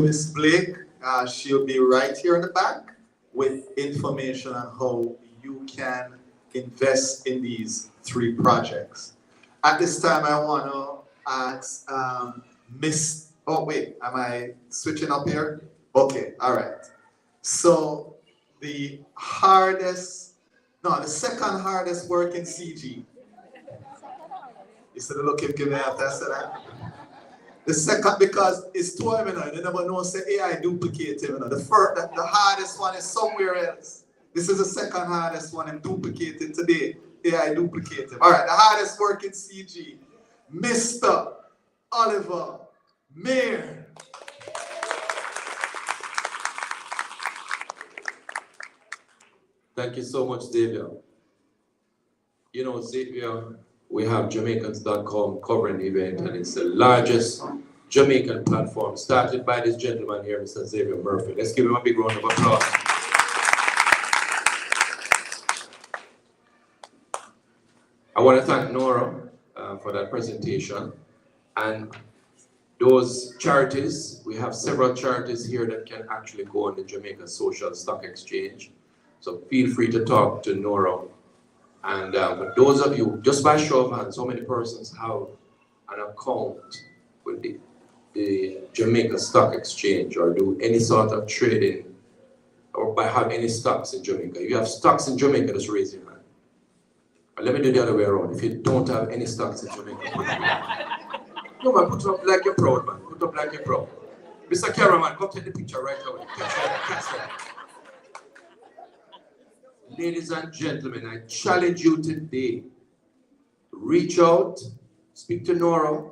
Miss Blake. She'll be right here in the back with information on how you can invest in these 3 projects. At this time, I want to ask Miss. Oh wait, am I switching up here? Okay, all right. So the second hardest work in CG. You said, look, him give me after I said that. The second, because it's 2 of them, you never know, say AI duplicate him. The hardest one is somewhere else. This is the second hardest one and duplicated today. AI duplicate him. All right, the hardest work in CG, Mr. Oliver Mair. Thank you so much, Xavier. You know, Xavier, we have Jamaicans.com covering the event, and it's the largest Jamaican platform started by this gentleman here, Mr. Xavier Murphy. Let's give him a big round of applause. I want to thank Nora for that presentation. And those charities, we have several charities here that can actually go on the Jamaica Social Stock Exchange. So feel free to talk to Nora. And for those of you, just by show of hands, how many persons have an account with the Jamaica Stock Exchange or do any sort of trading or have any stocks in Jamaica? If you have stocks in Jamaica, just raise your hand. But let me do the other way around. If you don't have any stocks in Jamaica, put it up. No man, put it up like you're proud, man. Put it up like you're proud. Mr. Cameraman, come take the picture right away. Catch that. Ladies and gentlemen, I challenge you today. Reach out, speak to Nora,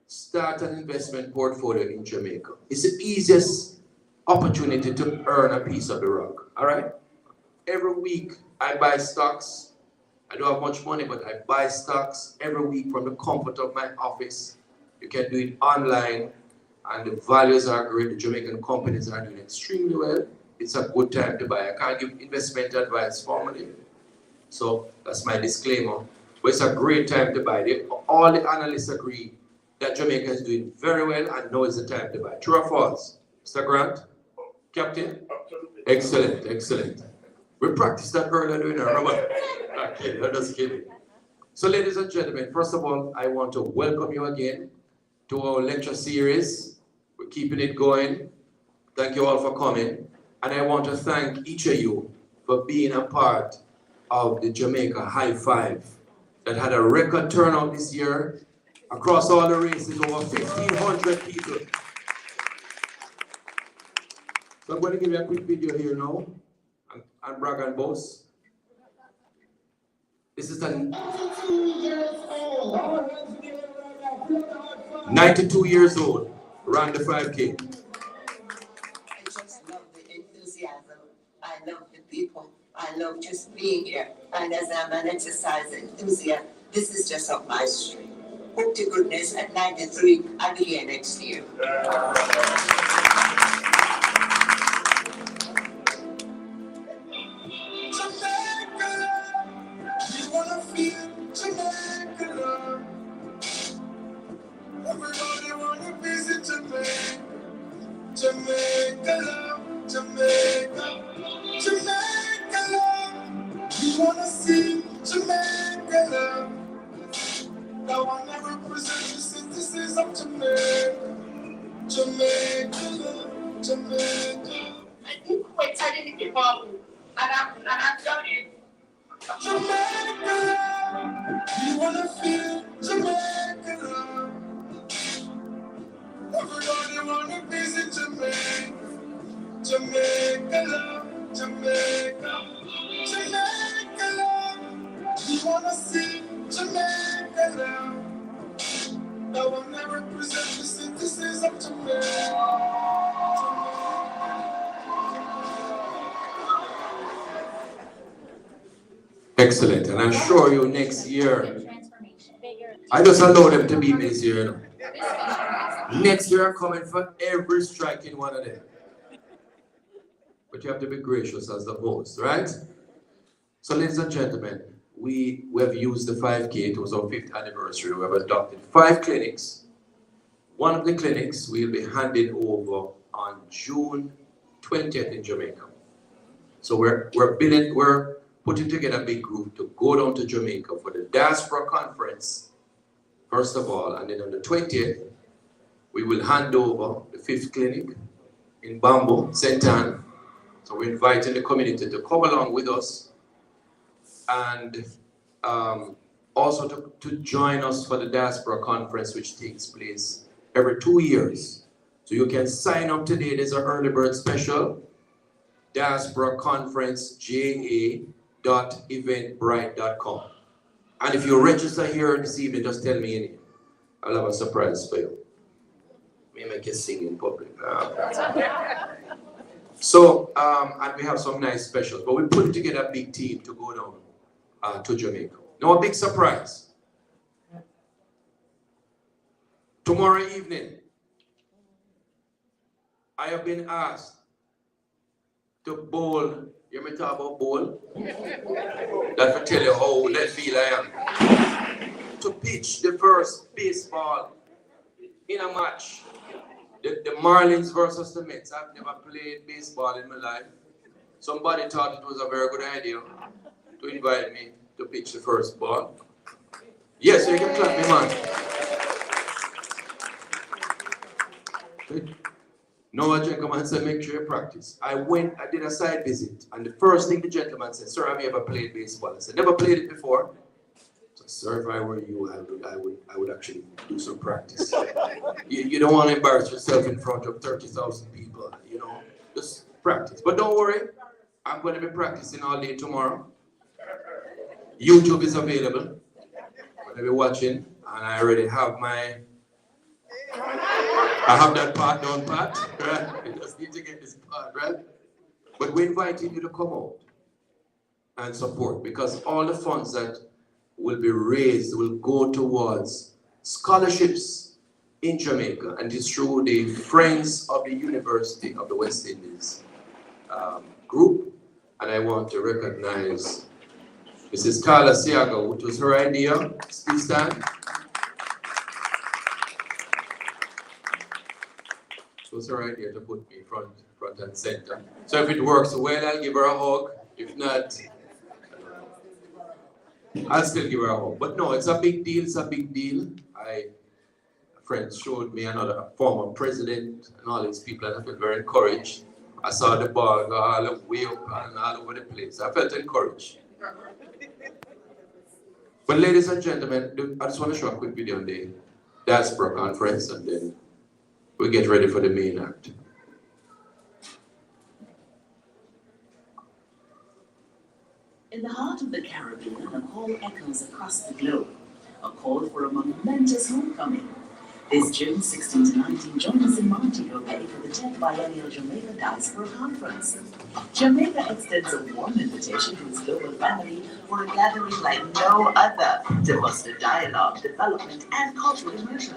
start an investment portfolio in Jamaica. It's the easiest opportunity to earn a piece of the rock, all right? Every week, I buy stocks. I don't have much money, but I buy stocks every week from the comfort of my office. You can do it online, and the values are great. The Jamaican companies are doing extremely well. It's a good time to buy. I can't give investment advice formally, so that's my disclaimer. But it's a great time to buy. All the analysts agree that Jamaica is doing very well, and now is the time to buy. True or false? Mr. Grant? Captain? Excellent, excellent. We practiced that earlier, doing it, remember? Okay, I'm just kidding. So ladies and gentlemen, first of all, I want to welcome you again to our lecture series. We're keeping it going. Thank you all for coming. And I want to thank each of you for being a part of the Jamaica High Five that had a record turnout this year across all the races, over 1,500 people. So I'm going to give you a quick video here now and brag and boast. This is 92 years old, ran the 5K. I love the people. I love just being here. And as I'm an exercise enthusiast, this is just up my street. Hope to goodness at 93, I'll be here next year. Jamaica, we wanna feel Jamaica love. Everybody wanna visit Jamaica. Jamaica love, Jamaica. Jamaica love, we wanna see Jamaica love. Now I never present the synthesis of Jamaica. Jamaica love, Jamaica. I didn't quit, I didn't give up. And I'm done it. Jamaica love, we wanna feel Jamaica love. Everybody wanna visit Jamaica. Jamaica love, Jamaica. Jamaica love, we wanna see Jamaica love. Now I'll never present the synthesis of Jamaica. Excellent, and I'm sure you next year, I just allow them to be me this year, you know. Next year I'm coming for every striking one of them. But you have to be gracious as the host, right? So ladies and gentlemen, we have used the 5K. It was our 5th anniversary. We have adopted 5 clinics. One of the clinics we'll be handing over on June 20th in Jamaica. So we're putting together a big group to go down to Jamaica for the Diaspora conference, first of all, and then on the 20th, we will hand over the 5th clinic in Bamboo, St. Anne. So we're inviting the community to come along with us and also to join us for the Diaspora conference, which takes place every 2 years. So you can sign up today. There's an early bird special, Diaspora Conference, ja.eventbrite.com. And if you register here this evening, just tell me your name. I'll have a surprise for you. May make you sing in public. So, and we have some nice specials, but we put together a big team to go down to Jamaica. Now, a big surprise. Tomorrow evening, I have been asked to bowl. You may talk about bowl? That will tell you how left field I am. To pitch the first baseball in a match. The Marlins versus the Mets. I've never played baseball in my life. Somebody thought it was a very good idea to invite me to pitch the first ball. Yes, you can clap me, man. No, a gentleman said, make sure you practice. I did a side visit, and the first thing the gentleman said, sir, have you ever played baseball? I said, never played it before. So, sir, if I were you, I would actually do some practice. You don't want to embarrass yourself in front of 30,000 people, you know, just practice. But don't worry, I'm going to be practicing all day tomorrow. YouTube is available. I'm going to be watching, and I already have that part down pat, right? I just need to get this part, right? But we're inviting you to come out and support, because all the funds that will be raised will go towards scholarships in Jamaica, and it's through the Friends of the University of the West Indies group. And I want to recognize Mrs. Carla Siaga, which was her idea. Please stand. It was her idea to put me front and center. So if it works well, I'll give her a hug. If not, I'll still give her a hug. But no, it's a big deal. It's a big deal. A friend showed me another former president and all these people, and I felt very encouraged. I saw the ball go all the way up and all over the place. I felt encouraged. But ladies and gentlemen, I just want to show a quick video on the Diaspora conference, and then we get ready for the main act. In the heart of the Caribbean, a call echoes across the globe. A call for a momentous homecoming. This June 16 to 19, join us in Montego Bay for the 10th Biennial Jamaica Diaspora Conference. Jamaica extends a warm invitation to its global family for a gathering like no other to foster dialogue, development, and cultural immersion.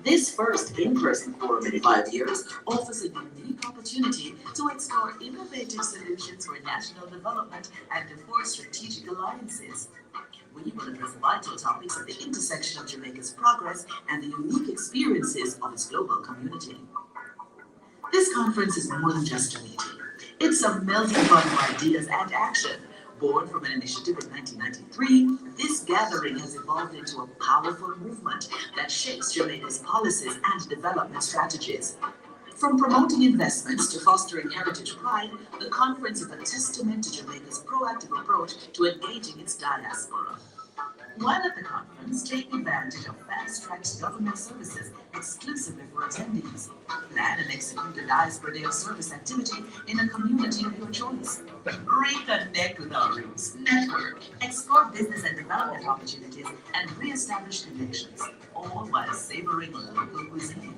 This first in-person forum in 5 years offers a unique opportunity to explore innovative solutions for national development and to forge strategic alliances. We will address vital topics at the intersection of Jamaica's progress and the unique experiences of its global community. This conference is more than just a meeting. It's a melting pot of ideas and action. Born from an initiative in 1993, this gathering has evolved into a powerful movement that shapes Jamaica's policies and development strategies. From promoting investments to fostering heritage pride, the conference is a testament to Jamaica's proactive approach to engaging its diaspora. While at the conference, take advantage of fast-tracked government services exclusively for attendees. Plan and execute a Diaspora Day of Service activity in a community of your choice. Reconnect with our roots, network, explore business and development opportunities, and re-establish connections, all while savoring local cuisine.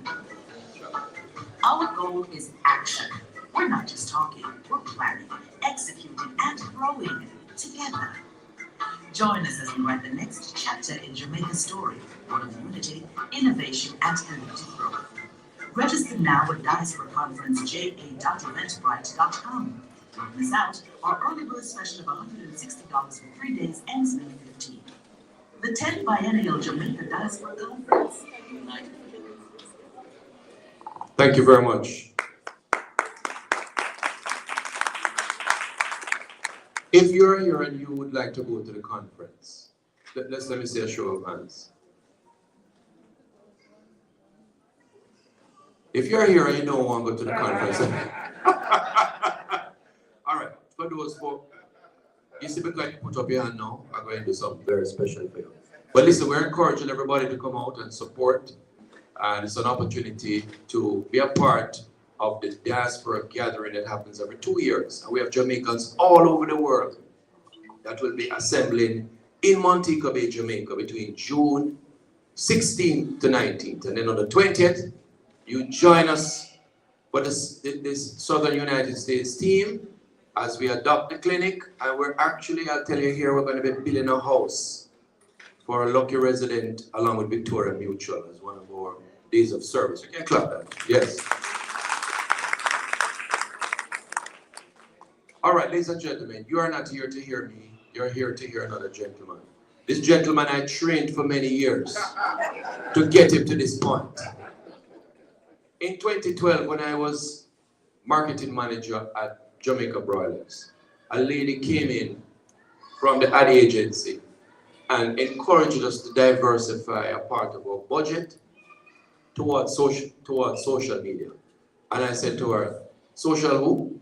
Our goal is action. We're not just talking, we're planning, executing, and growing together. Join us as we write the next chapter in Jamaica's story, one of unity, innovation, and collective growth. Register now at Diaspora Conference ja.eventbrite.com. Don't miss out, our early bird special of $160 for 3 days ends May 15. The 10th Biennial Jamaica Diaspora Conference. United. Thank you very much. If you're here and you would like to go to the conference, let me see a show of hands. If you're here and you don't want to go to the conference, all right, for those folks, you see, because you put up your hand now, I'm going to do something very special for you. But listen, we're encouraging everybody to come out and support, and it's an opportunity to be a part of the Diaspora gathering that happens every 2 years. And we have Jamaicans all over the world that will be assembling in Montego Bay, Jamaica, between June 16th to 19th. And then on the 20th, you join us for this Southern United States team as we adopt the clinic. And we're actually, I'll tell you here, we're going to be building a house for a lucky resident along with Victoria Mutual as one of our days of service. You can clap that. Yes. All right, ladies and gentlemen, you are not here to hear me. You're here to hear another gentleman. This gentleman I trained for many years to get him to this point. In 2012, when I was marketing manager at Jamaica Broilers, a lady came in from the ad agency and encouraged us to diversify a part of our budget towards social media. And I said to her, social who?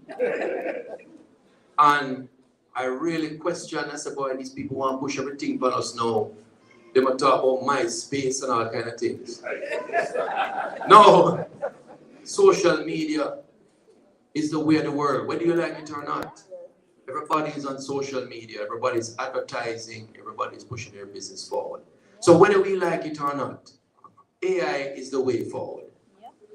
And I really questioned. I said, boy, these people want to push everything on us now. They want to talk about MySpace and all kind of things. No, social media is the way of the world, whether you like it or not. Everybody is on social media, everybody's advertising, everybody's pushing their business forward. So whether we like it or not, AI is the way forward.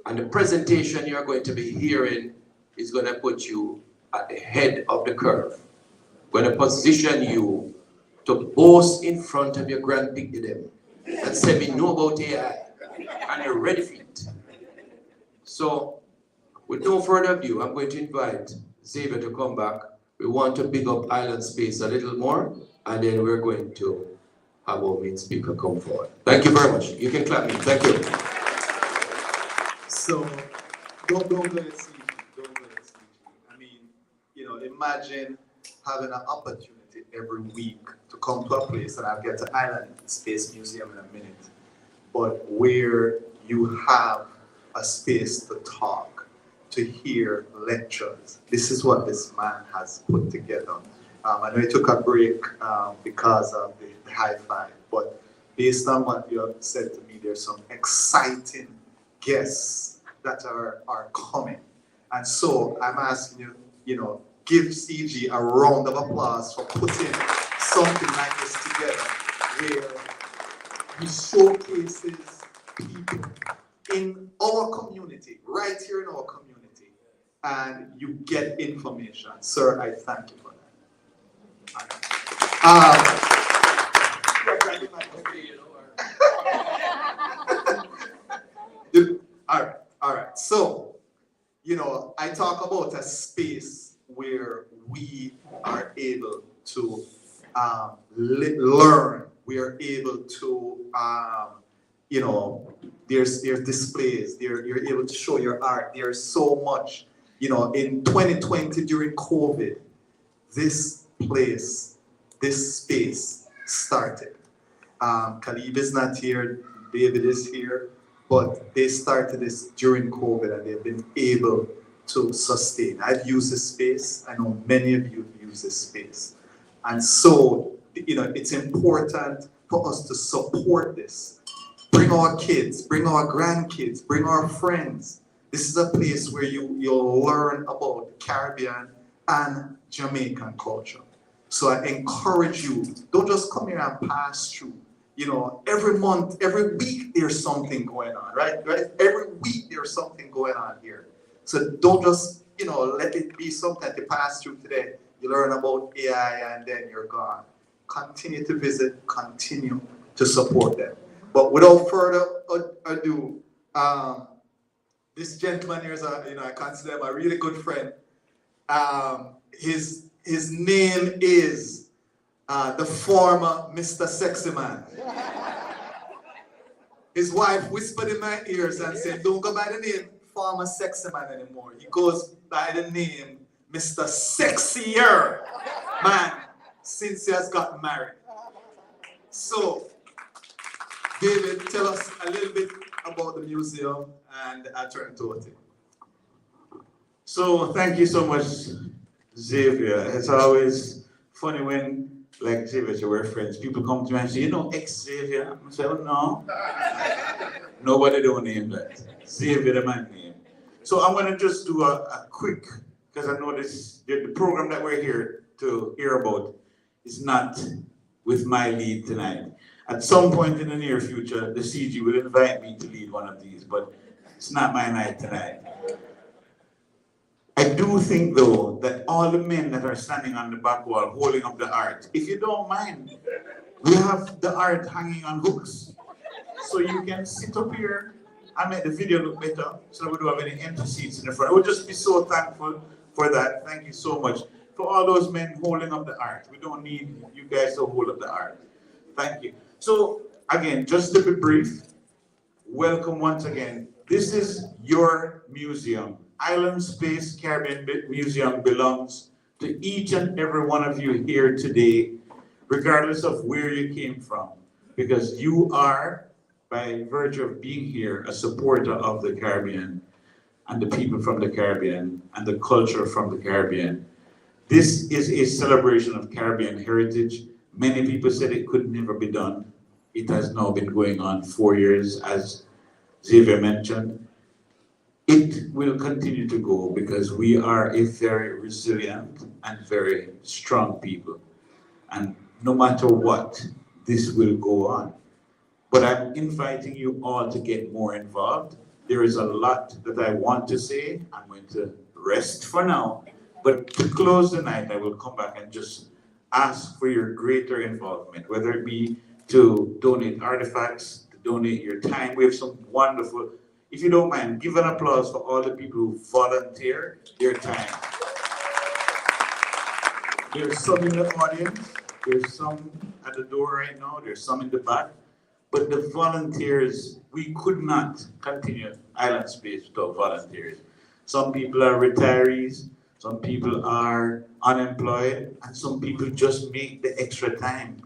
And the presentation you're going to be hearing is going to put you at the head of the curve. Going to position you to boast in front of your grandpig them and say, we know about AI and you're ready for it. So with no further ado, I'm going to invite Xavier to come back. We want to big up Island Space a little more, and then we're going to have our main speaker come forward. Thank you very much. You can clap me. Thank you. So don't go at CG. Don't go at CG. I mean, imagine having an opportunity every week to come to a place, and I'll get to Island Space Museum in a minute, but where you have a space to talk, to hear lectures. This is what this man has put together. I know he took a break because of the high five, but based on what you have said to me, there's some exciting guests that are coming. And so I'm asking you, give CG a round of applause for putting something like this together, where he showcases people in our community, right here in our community, and you get information. Sir, I thank you for that. All right. So, I talk about a space where we are able to learn. We are able to, there's displays. You're able to show your art. There's so much. In 2020 during COVID, this space started. Khalib is not here. David is here. But they started this during COVID, and they've been able to sustain. I've used this space. I know many of you have used this space. And so, it's important for us to support this. Bring our kids, bring our grandkids, bring our friends. This is a place where you'll learn about Caribbean and Jamaican culture. So I encourage you, don't just come here and pass through. Every month, every week, there's something going on, right? Every week, there's something going on here. So don't just, let it be something that you pass through today. You learn about AI and then you're gone. Continue to visit, continue to support them. But without further ado, this gentleman here is I consider him a really good friend. His name is the former Mr. Sexy Man. His wife whispered in my ears and said, don't go by the name former sexy man anymore. He goes by the name Mr. Sexier Man since he has gotten married. So, David, tell us a little bit about the museum, and I turn it over to you. So, thank you so much, Xavier. It's always funny when, like Xavier, we're friends. People come to me and say, you know, ex-Xavier. I say, oh, no. Nobody don't name that. Xavier, the man name. So I'm going to just do a quick, because I know the program that we're here to hear about is not with my lead tonight. At some point in the near future, the CG will invite me to lead one of these, but it's not my night tonight. I do think, though, that all the men that are standing on the back wall holding up the art, if you don't mind, we have the art hanging on hooks. So you can sit up here and make the video look better, so we don't have any empty seats in the front. I would just be so thankful for that. Thank you so much. For all those men holding up the art. We don't need you guys to hold up the art. Thank you. So, again, just to be brief, welcome once again. This is your museum. Island Space Caribbean Museum belongs to each and every one of you here today, regardless of where you came from, because you are, by virtue of being here, a supporter of the Caribbean and the people from the Caribbean and the culture from the Caribbean. This is a celebration of Caribbean heritage. Many people said it could never be done. It has now been going on 4 years, as Xavier mentioned. It will continue to go because we are a very resilient and very strong people. And no matter what, this will go on. But I'm inviting you all to get more involved. There is a lot that I want to say. I'm going to rest for now. But to close the night, I will come back and just ask for your greater involvement, whether it be to donate artifacts, to donate your time. We have some wonderful, if you don't mind, give an applause for all the people who volunteer their time. There's some in the audience, there's some at the door right now, there's some in the back. But the volunteers, we could not continue Island Space without volunteers. Some people are retirees, some people are unemployed, and some people just make the extra time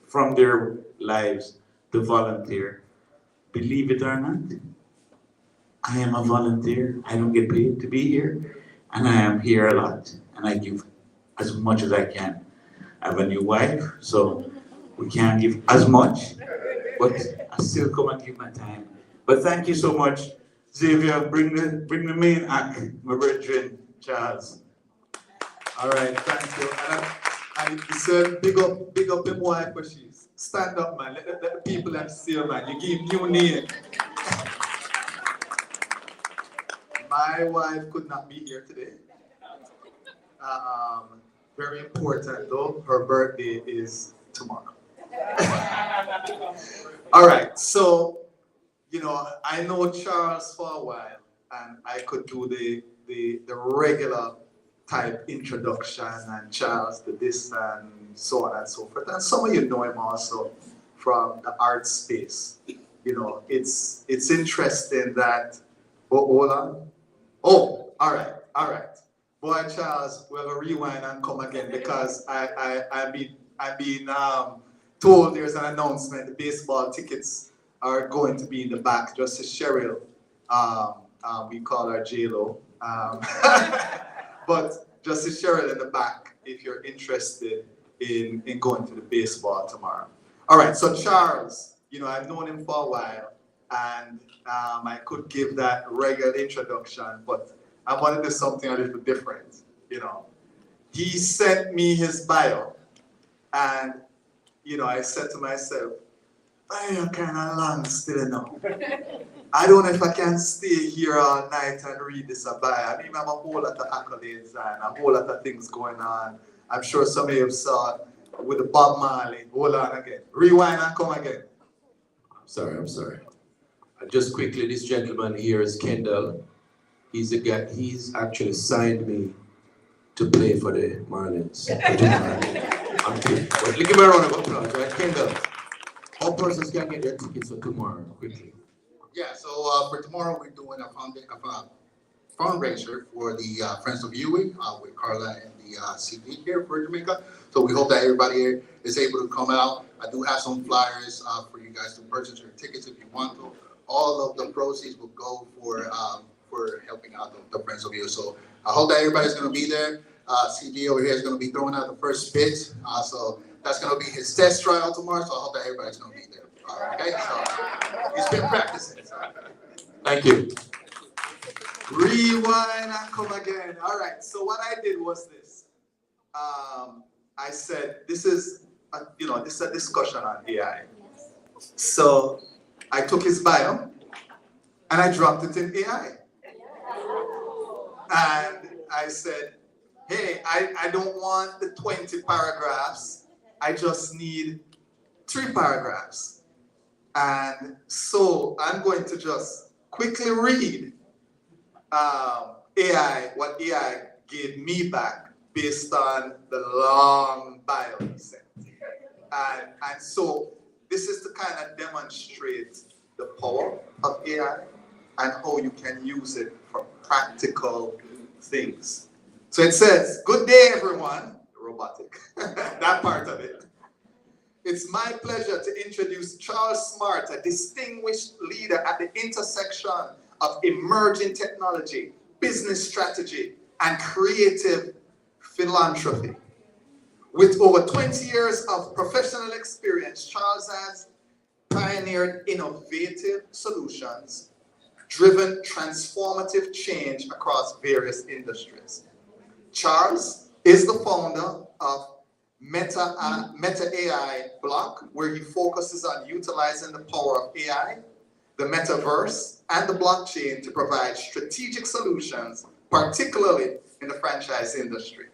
from their lives to volunteer. Believe it or not, I am a volunteer. I don't get paid to be here, and I am here a lot, and I give as much as I can. I have a new wife, so we can't give as much, but I still come and give my time. But thank you so much. Xavier, bring the main act, my brethren, Charles. All right, thank you. And he said, big up him wife where she is. Stand up, man. Let the people them see you, man. You give new name. My wife could not be here today. Very important though, her birthday is tomorrow. All right, so, I know Charles for a while, and I could do the regular type introduction, and Charles the this and so on and so forth. And some of you know him also from the art space. It's interesting that, hold on. Oh, all right. Boy, Charles, we're gonna rewind and come again because I've been told there's an announcement. The baseball tickets are going to be in the back. Justice Cheryl, we call her J-Lo, but Justice Cheryl in the back if you're interested in going to the baseball tomorrow. All right, so Charles, I've known him for a while, and I could give that regular introduction, but I want to do something a little different, He sent me his bio, and, I said to myself, bio kind of long still enough. I don't know if I can stay here all night and read this bio. I mean, I have a whole lot of accolades and a whole lot of things going on. I'm sure some of you saw it with the Bob Marley. Hold on again. Rewind and come again. I'm sorry. Just quickly, this gentleman here is Kendall. He's actually signed me to play for the Marlins. But give me a round of applause, right? Kendall, all persons can get their tickets for tomorrow, quickly. Yeah, so for tomorrow, we're doing a fundraiser for the Friends of Ewing with Carla and the CD here for Jamaica. So we hope that everybody here is able to come out. I do have some flyers for you guys to purchase your tickets if you want to. All of the proceeds will go for helping out the Friends of Ewing. So I hope that everybody's going to be there. CD over here is going to be throwing out the first pitch. So that's going to be his test trial tomorrow. So I hope that everybody's going to be there. Okay, so he's been practicing. So. Thank you. Rewind and come again. All right. So what I did was this. I said this is a discussion on AI. So I took his bio and I dropped it in AI. And I said, hey, I don't want the 20 paragraphs. I just need 3 paragraphs. And so I'm going to just quickly read what AI gave me back based on the long bio he sent. And so this is to kind of demonstrate the power of AI and how you can use it for practical things. So it says, good day, everyone. Robotic, that part of it. It's my pleasure to introduce Charles Smart, a distinguished leader at the intersection of emerging technology, business strategy, and creative philanthropy. With over 20 years of professional experience, Charles has pioneered innovative solutions, driven transformative change across various industries. Charles is the founder of MetAiBlock, where he focuses on utilizing the power of AI, the metaverse, and the blockchain to provide strategic solutions, particularly in the franchise industry.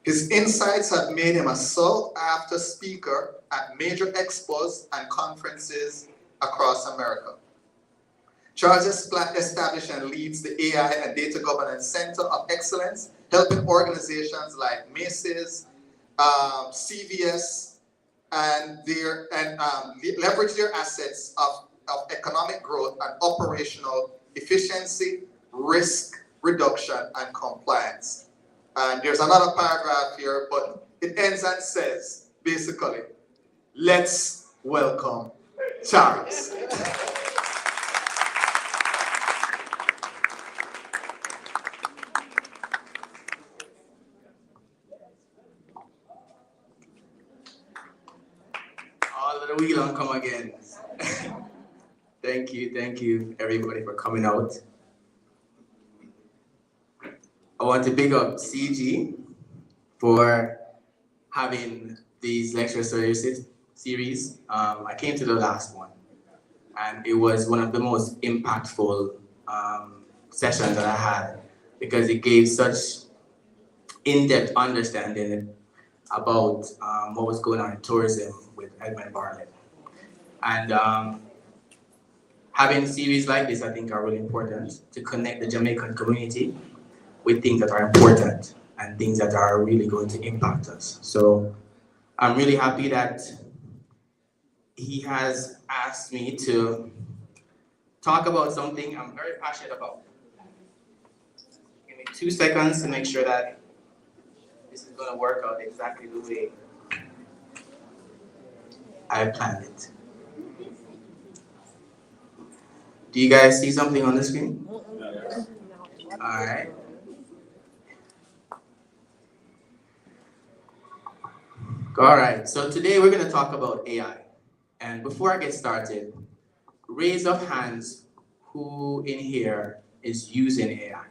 His insights have made him a sought-after speaker at major expos and conferences across America. Charles established and leads the AI and Data Governance Center of Excellence, helping organizations like Macy's, CVS, and leverage their assets of economic growth and operational efficiency, risk reduction, and compliance. And there's another paragraph here, but it ends and says, basically, let's welcome Charles. The wheel on come again. Thank you everybody for coming out. I want to big up CG for having these lecture series. I came to the last one and it was one of the most impactful sessions that I had because it gave such in-depth understanding about what was going on in tourism with Edmund Bartlett. And having series like this, I think, are really important to connect the Jamaican community with things that are important and things that are really going to impact us. So I'm really happy that he has asked me to talk about something I'm very passionate about. Give me 2 seconds to make sure that this is going to work out exactly the way I planned it. Do you guys see something on the screen? Yes. All right. All right, so today we're going to talk about AI. And before I get started, raise of hands who in here is using AI.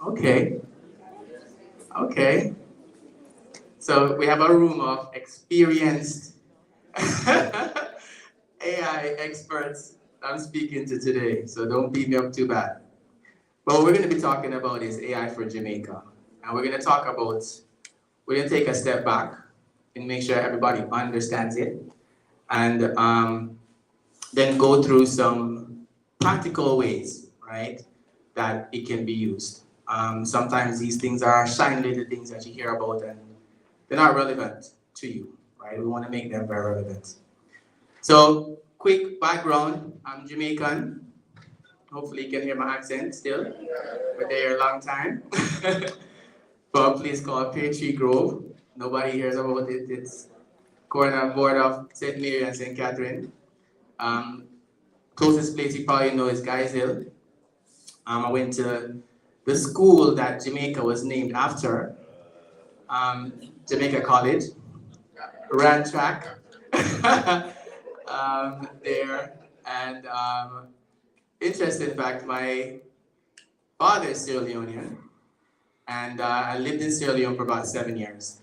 Okay. So we have a room of experienced AI experts I'm speaking to today, so don't beat me up too bad. But what we're going to be talking about is AI for Jamaica. And we're going to take a step back and make sure everybody understands it. And then go through some practical ways, right, that it can be used. Sometimes these things are shiny little things that you hear about and they're not relevant to you, right? We want to make them very relevant. So quick background, I'm Jamaican. Hopefully you can hear my accent still. Been there a long time. From a place called Pear Tree Grove. Nobody hears about it. It's corner board of St. Mair and St. Catherine. Closest place you probably know is Guys Hill. I went to the school that Jamaica was named after, Jamaica College. Ran track there, and interesting fact, my father is Sierra Leonean, and I lived in Sierra Leone for about 7 years.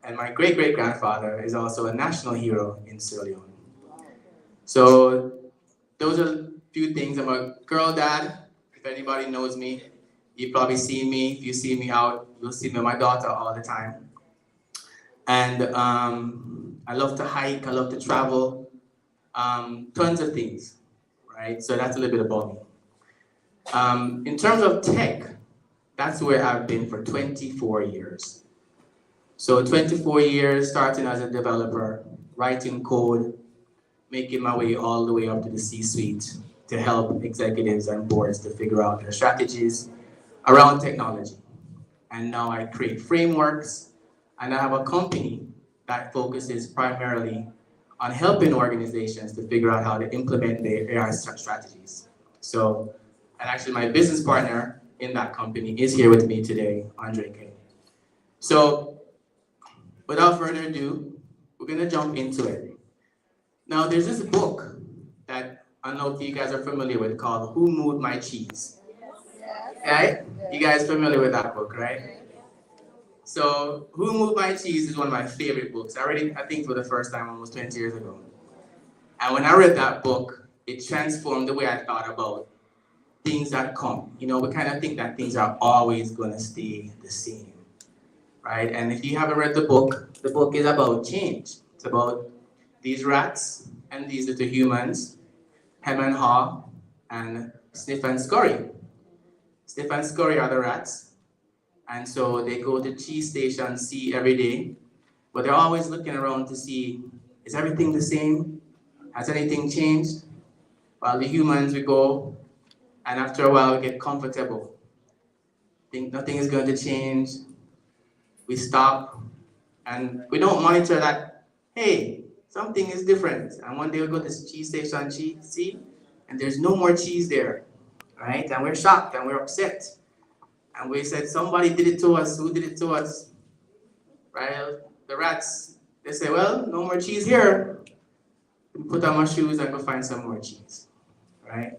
And my great-great-grandfather is also a national hero in Sierra Leone. So those are a few things. I'm a girl dad. If anybody knows me, you've probably seen me. If you see me out, you'll see me with my daughter all the time. And I love to hike, I love to travel, tons of things, right? So that's a little bit about me. In terms of tech, that's where I've been for 24 years. So 24 years starting as a developer, writing code, making my way all the way up to the C-suite to help executives and boards to figure out their strategies around technology. And now I create frameworks, and I have a company that focuses primarily on helping organizations to figure out how to implement their AI strategies. So, and actually my business partner in that company is here with me today, Andre K. So, without further ado, we're gonna jump into it. Now, there's this book that I don't know if you guys are familiar with called Who Moved My Cheese? Right? You guys familiar with that book, right? So, Who Moved My Cheese is one of my favorite books. I read it, I think, for the first time almost 20 years ago. And when I read that book, it transformed the way I thought about things that come. You know, we kind of think that things are always going to stay the same, right? And if you haven't read the book is about change. It's about these rats and these little humans, hem and haw, and sniff and scurry. Sniff and scurry are the rats. And so they go to cheese stations, see every day, but they're always looking around to see, is everything the same? Has anything changed? While the humans, we go, and after a while we get comfortable. Think nothing is going to change. We stop, and we don't monitor that, hey, something is different. And one day we go to this cheese station, see, and there's no more cheese there, right? And we're shocked and we're upset. And we said, somebody did it to us. Who did it to us? Right? The rats. They say, well, no more cheese here. Put on my shoes and go find some more cheese. Right?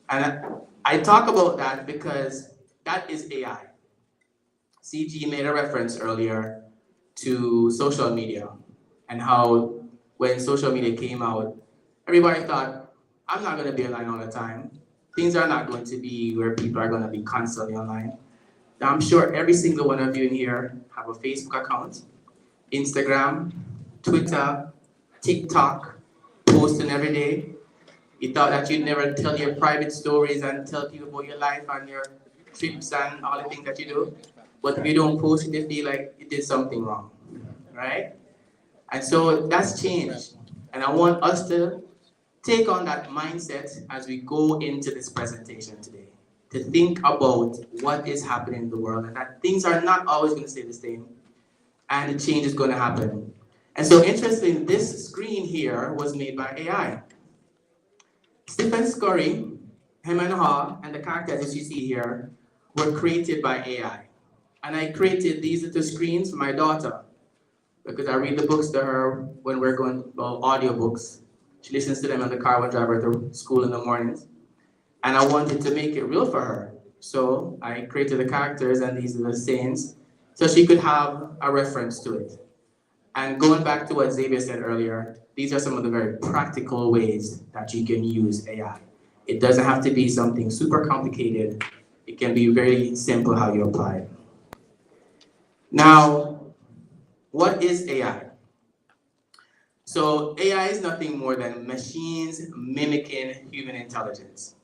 And I talk about that because that is AI. CG made a reference earlier to social media and how when social media came out, everybody thought, I'm not going to be online all the time. Things are not going to be where people are going to be constantly online. Now, I'm sure every single one of you in here have a Facebook account, Instagram, Twitter, TikTok, posting every day. You thought that you'd never tell your private stories and tell people about your life and your trips and all the things that you do. But if you don't post it, they feel like you did something wrong, right? And so that's changed. And I want us to take on that mindset as we go into this presentation today, to think about what is happening in the world and that things are not always going to stay the same and the change is going to happen. And so interestingly, this screen here was made by AI. Stephen Scurry, hem and haw, and the characters that you see here were created by AI. And I created these little screens for my daughter because I read the books to her when we're going, well, audiobooks. She listens to them in the car when I drive her to school in the mornings. And I wanted to make it real for her. So I created the characters and these are the sayings so she could have a reference to it. And going back to what Xavier said earlier, these are some of the very practical ways that you can use AI. It doesn't have to be something super complicated. It can be very simple how you apply it. Now, what is AI? So AI is nothing more than machines mimicking human intelligence,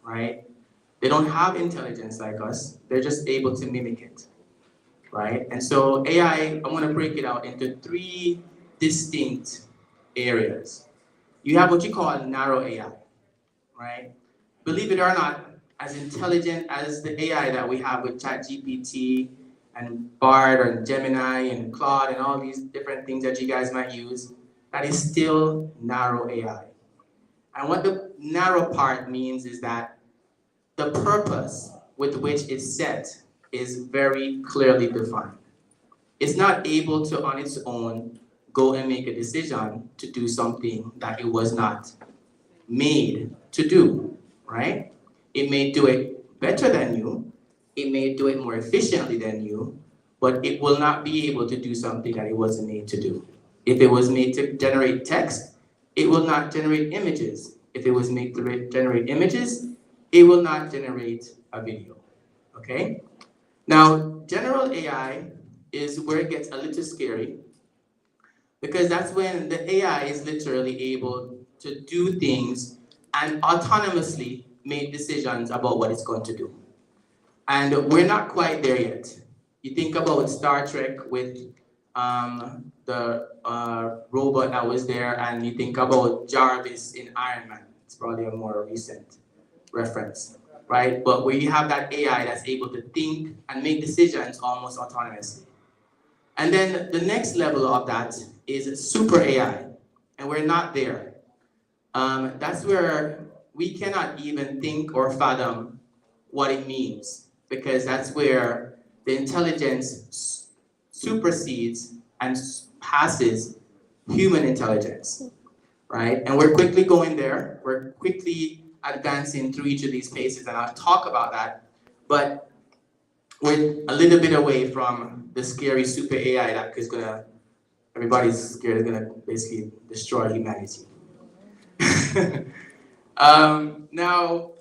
right? They don't have intelligence like us. They're just able to mimic it, right? And so AI, I want to break it out into 3 distinct areas. you have what you call narrow AI, right? Believe it or not, as intelligent as the AI that we have with ChatGPT and Bard or Gemini and Claude and all these different things that you guys might use, that is still narrow AI. And what the narrow part means is that the purpose with which it's set is very clearly defined. It's not able to, on its own, go and make a decision to do something that it was not made to do, right? It may do it better than you, it may do it more efficiently than you, but it will not be able to do something that it wasn't made to do. If it was made to generate text, it will not generate images. If it was made to generate images, it will not generate a video, okay? Now, general AI is where it gets a little scary, because that's when the AI is literally able to do things and autonomously make decisions about what it's going to do. And we're not quite there yet. You think about Star Trek with the robot that was there, and you think about Jarvis in Iron Man. It's probably a more recent reference, right? But where you have that AI that's able to think and make decisions almost autonomously. And then the next level of that is super AI, and we're not there. That's where we cannot even think or fathom what it means, because that's where the intelligence supersedes and passes human intelligence, right? And we're quickly going there. We're quickly advancing through each of these phases, and I'll talk about that. But we're a little bit away from the scary super AI that is gonna, everybody's scared is gonna basically destroy humanity. Now,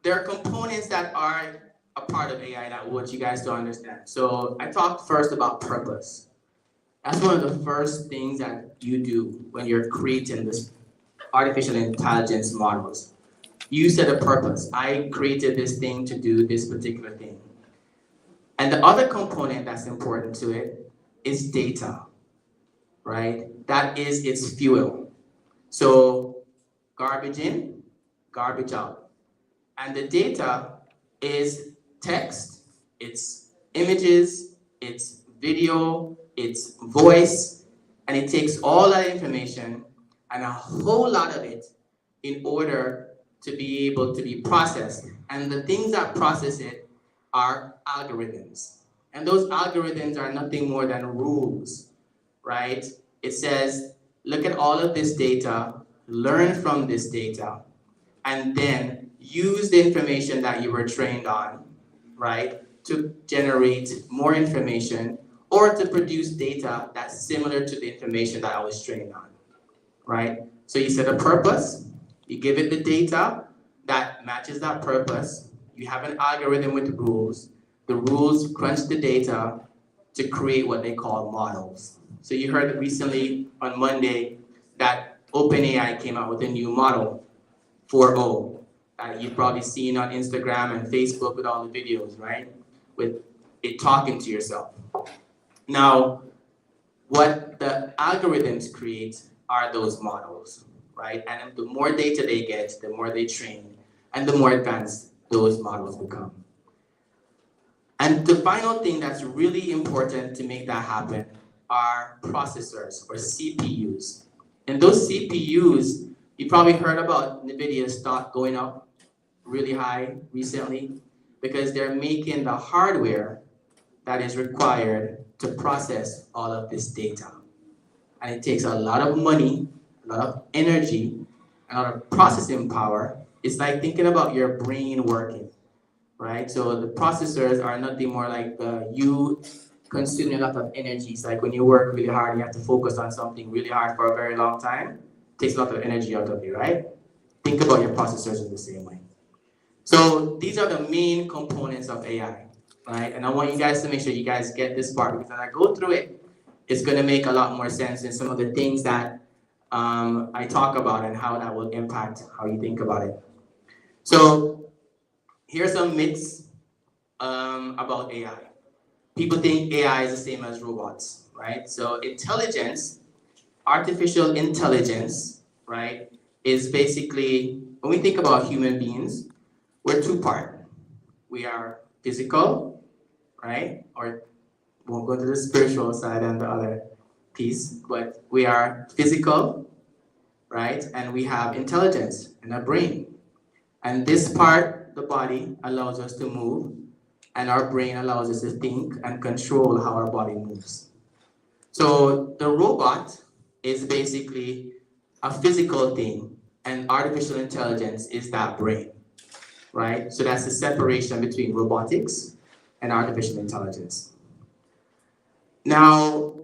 there are components that are a part of AI that I want you guys to understand. So I talked first about purpose. That's one of the first things that you do when you're creating this artificial intelligence models. You set a purpose. I created this thing to do this particular thing. And the other component that's important to it is data, right? That is its fuel. So garbage in, garbage out. And the data is text, it's images, it's video, it's voice, and it takes all that information and a whole lot of it in order to be able to be processed. And the things that process it are algorithms. And those algorithms are nothing more than rules, right? It says, look at all of this data, learn from this data, and then use the information that you were trained on, right, to generate more information or to produce data that's similar to the information that I was trained on, right? So you set a purpose, you give it the data that matches that purpose, you have an algorithm with rules, the rules crunch the data to create what they call models. So you heard recently on Monday that OpenAI came out with a new model, 4.0, that you've probably seen on Instagram and Facebook with all the videos, right? With it talking to yourself. Now, what the algorithms create are those models, right? And the more data they get, the more they train, and the more advanced those models become. And the final thing that's really important to make that happen are processors, or CPUs. And those CPUs, you probably heard about NVIDIA's stock going up really high recently, because they're making the hardware that is required to process all of this data. And it takes a lot of money, a lot of energy, a lot of processing power. It's like thinking about your brain working, right? So the processors are nothing more like you consuming a lot of energy. It's like when you work really hard, you have to focus on something really hard for a very long time. It takes a lot of energy out of you, right? Think about your processors in the same way. So these are the main components of AI, right? And I want you guys to make sure you guys get this part, because as I go through it, it's gonna make a lot more sense in some of the things that I talk about and how that will impact how you think about it. So here's some myths about AI. People think AI is the same as robots, right? So intelligence artificial intelligence, right, is basically, when we think about human beings, we're two-part. We are physical, right, or won't go to the spiritual side and the other piece, but we are physical, right, and we have intelligence in our brain. And this part, the body, allows us to move, and our brain allows us to think and control how our body moves. So the robot is basically a physical thing, and artificial intelligence is that brain, right? So that's the separation between robotics and artificial intelligence. Now,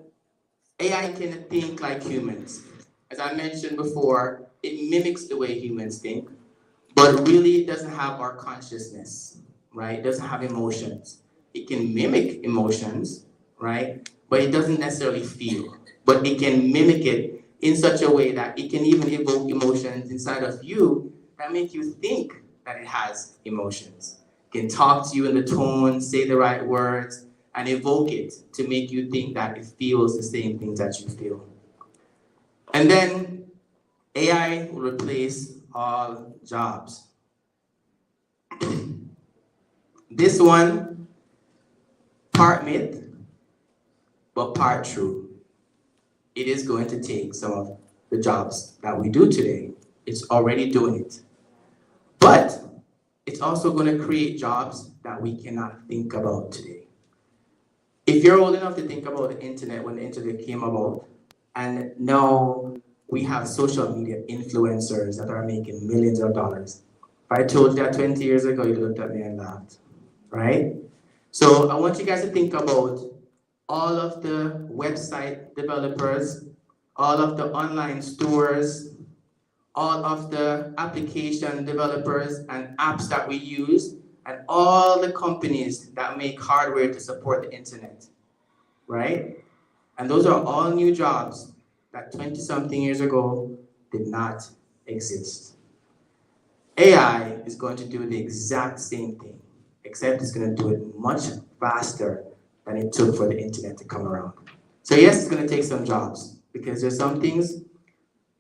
AI can think like humans. As I mentioned before, it mimics the way humans think, but really it doesn't have our consciousness, right? It doesn't have emotions. It can mimic emotions, right? But it doesn't necessarily feel. But it can mimic it in such a way that it can even evoke emotions inside of you that make you think that it has emotions. It can talk to you in the tone, say the right words, and evoke it to make you think that it feels the same things that you feel. And then AI will replace all jobs. This one, part myth, but part true. It is going to take some of the jobs that we do today. It's already doing it. But it's also going to create jobs that we cannot think about today. If you're old enough to think about the internet, when the internet came about, and now we have social media influencers that are making millions of dollars. If I told you that 20 years ago, you looked at me and laughed, right? So I want you guys to think about all of the website developers, all of the online stores, all of the application developers and apps that we use, and all the companies that make hardware to support the internet, right? And those are all new jobs that 20-something years ago did not exist. AI is going to do the exact same thing, except it's going to do it much faster than it took for the internet to come around. So yes, it's going to take some jobs, because there's some things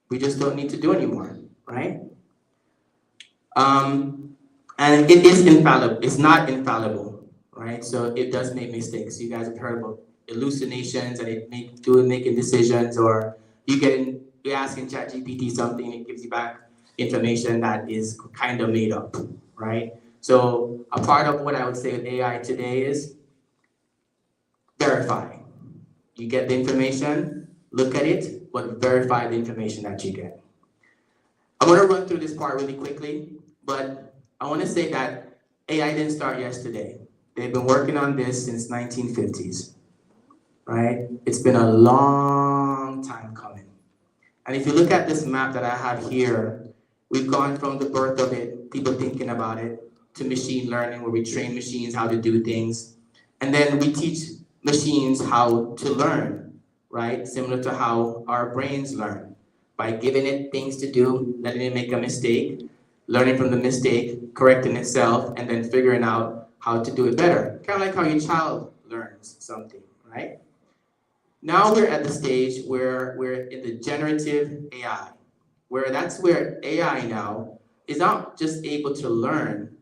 we just don't need to do anymore, right? And it is infallible. It's not infallible, right? So it does make mistakes. You guys have heard about hallucinations and it making decisions, or you're asking ChatGPT something, it gives you back information that is kind of made up, right? So a part of what I would say with AI today is verify. You get the information, look at it, but verify the information that you get. I'm going to run through this part really quickly, but I want to say that AI didn't start yesterday. They've been working on this since 1950s, right? It's been a long time coming. And if you look at this map that I have here, we've gone from the birth of it, people thinking about it, to machine learning, where we train machines how to do things. And then we teach machines how to learn, right? Similar to how our brains learn. By giving it things to do, letting it make a mistake, learning from the mistake, correcting itself, and then figuring out how to do it better. Kind of like how your child learns something, right? Now we're at the stage where we're in the generative AI, where that's where AI now is not just able to learn,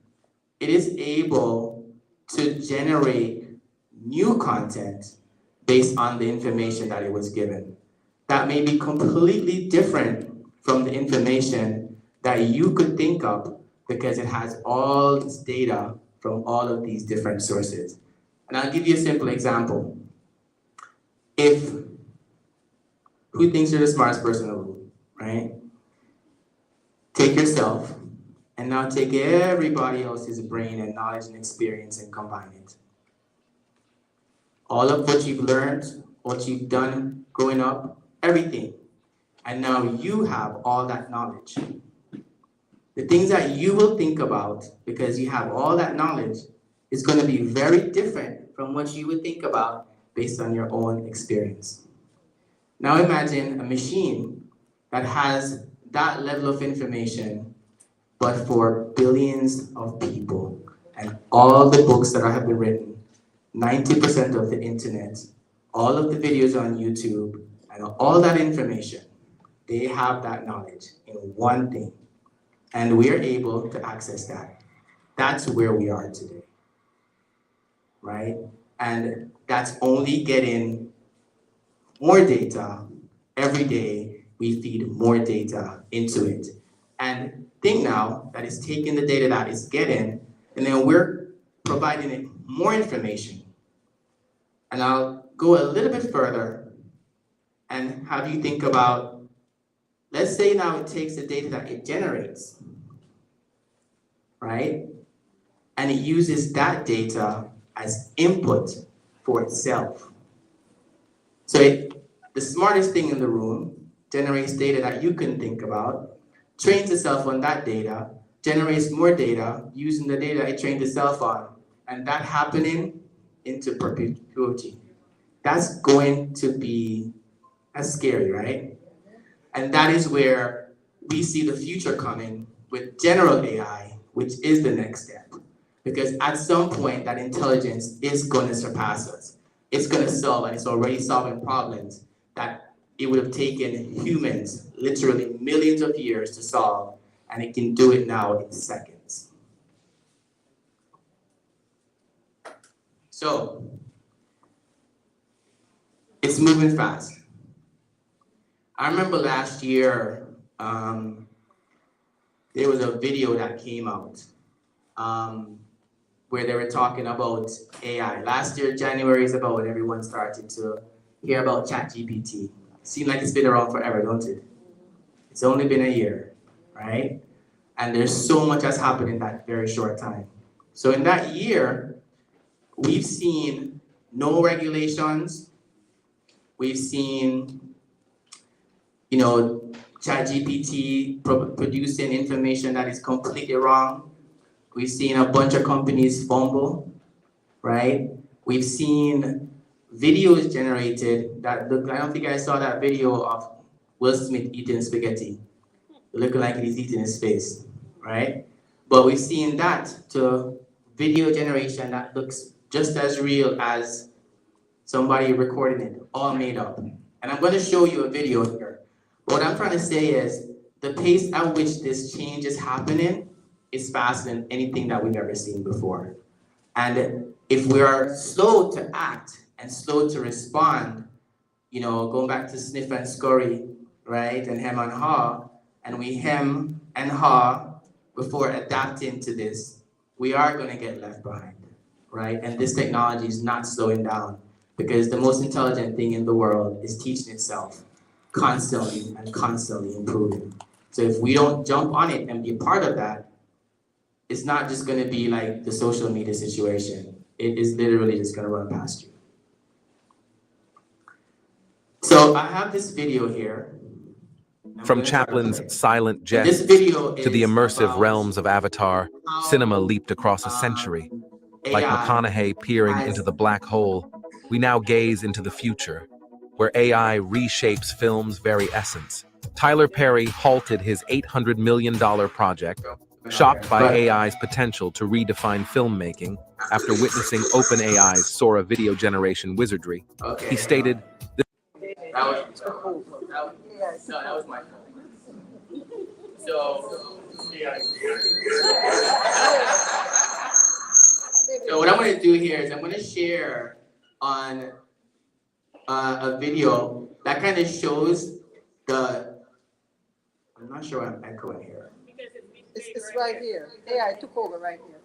it is able to generate new content based on the information that it was given. That may be completely different from the information that you could think of, because it has all this data from all of these different sources. And I'll give you a simple example. Who thinks you're the smartest person in the room, right? Take yourself, and now take everybody else's brain and knowledge and experience and combine it. All of what you've learned, what you've done growing up, everything. And now you have all that knowledge. The things that you will think about, because you have all that knowledge, is going to be very different from what you would think about based on your own experience. Now imagine a machine that has that level of information, but for billions of people, and all the books that have been written, 90% of the internet, all of the videos on YouTube, And all that information, they have that knowledge in one thing. And we're able to access that. That's where we are today, right? And that's only getting more data every day. We feed more data into it. And think now that it's taking the data that it's getting, and then we're providing it more information. And I'll go a little bit further and have you think about, let's say now it takes the data that it generates, right? And it uses that data as input for itself. So the smartest thing in the room generates data that you can think about, trains itself on that data, generates more data using the data it trained itself on, and that happening into perpetuity. That's going to be, that's scary, right? And that is where we see the future coming with general AI, which is the next step. Because at some point, that intelligence is going to surpass us. It's going to solve, and it's already solving problems that it would have taken humans literally millions of years to solve, and it can do it now in seconds. So, it's moving fast. I remember last year, there was a video that came out where they were talking about AI. Last year, January is about when everyone started to hear about ChatGPT. Seems like it's been around forever, don't it? It's only been a year, right? And there's so much that's happened in that very short time. So in that year, we've seen no regulations. We've seen, ChatGPT producing information that is completely wrong. We've seen a bunch of companies fumble, right? We've seen videos generated that look, I don't think I saw that video of Will Smith eating spaghetti, looking like he's eating his face, right? But we've seen that to video generation that looks just as real as somebody recording it, all made up. And I'm going to show you a video here. But what I'm trying to say is the pace at which this change is happening is faster than anything that we've ever seen before. And if we are slow to act and slow to respond, going back to sniff and scurry, right, and hem and haw, and we hem and haw before adapting to this, we are going to get left behind, right? And this technology is not slowing down because the most intelligent thing in the world is teaching itself constantly and constantly improving. So if we don't jump on it and be a part of that, it's not just going to be like the social media situation. It is literally just going to run past you. So I have this video here. From Chaplin's silent This jests video to the is immersive about realms of Avatar, cinema how, leaped across a century. Like AI McConaughey peering has- into the black hole, we now gaze into the future, where AI reshapes film's very essence. Tyler Perry halted his $800 million project, shocked by AI's potential to redefine filmmaking after witnessing OpenAI's Sora video generation wizardry. Okay, He stated, that was my fault. So what I'm going to do here is I'm going to share on a video that kind of shows I'm not sure I'm echoing here. It's right here. AI took over right here.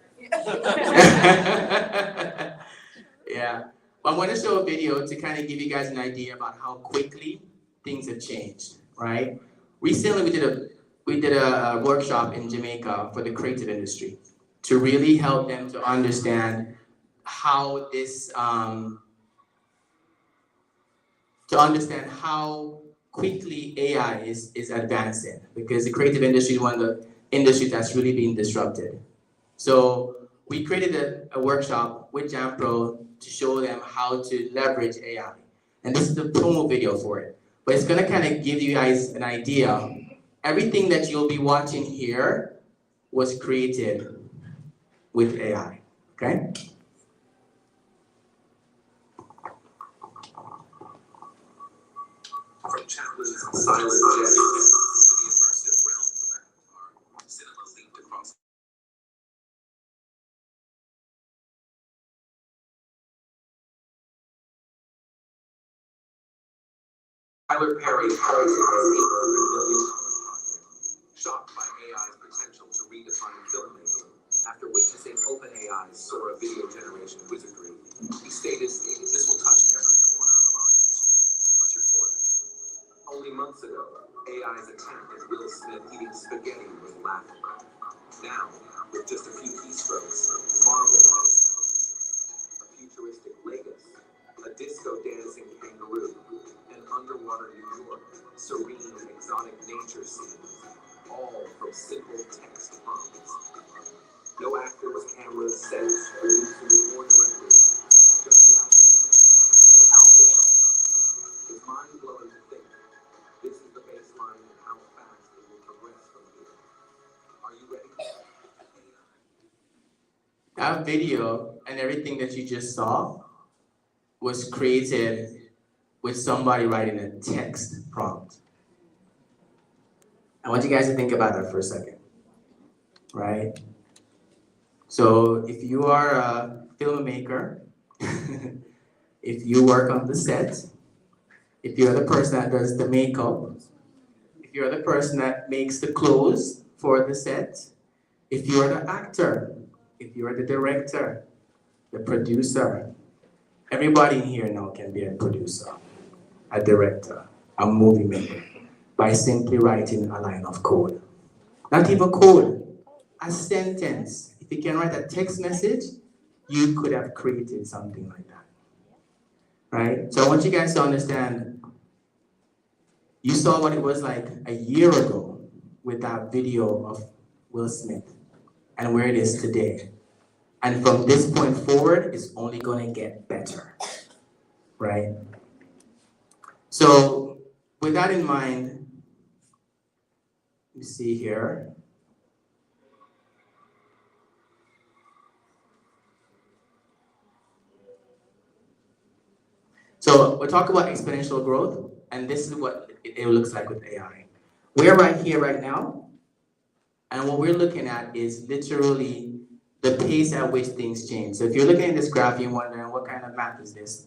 Yeah. Well, I'm going to show a video to kind of give you guys an idea about how quickly things have changed, right? Recently, we did a workshop in Jamaica for the creative industry to really help them to understand how this, how quickly AI is advancing, because the creative industry is one of the industries that's really being disrupted. So we created a workshop with JamPro to show them how to leverage AI. And this is the promo video for it. But it's gonna kind of give you guys an idea. Everything that you'll be watching here was created with AI, okay? Franklin's silent jet to the immersive realms of our cinema leaped across. Tyler Perry halted his $800 million project, shocked by AI's potential to redefine filmmaking. After witnessing OpenAI's Sora video generation wizardry, he stated, "This will touch every corner of our industry." What's your corner? Only months ago, AI's attempt at Will Smith eating spaghetti was laughable. Now, with just a few keystrokes, Marvel and its evolution, a futuristic Lagos, a disco-dancing kangaroo, an underwater New York, serene exotic nature scenes, all from simple text prompts. No actors, cameras, sets, producers, or directors, just the algorithm of text and algorithm. It's mind-blowing to think this is the baseline of how fast it will progress from here. Are you ready? That video and everything that you just saw was created with somebody writing a text prompt. I want you guys to think about that for a second, right? So if you are a filmmaker, if you work on the set, if you're the person that does the makeup, if you're the person that makes the clothes for the set, if you're the actor, if you're the director, the producer, everybody in here now can be a producer, a director, a movie maker, by simply writing a line of code. Not even code, a sentence. If you can write a text message, you could have created something like that, right? So I want you guys to understand, you saw what it was like a year ago with that video of Will Smith and where it is today. And from this point forward, it's only gonna get better, right? So with that in mind, you see here, so we're talking about exponential growth, and this is what it looks like with AI. We're right here right now, and what we're looking at is literally the pace at which things change. So if you're looking at this graph, you're wondering what kind of math is this?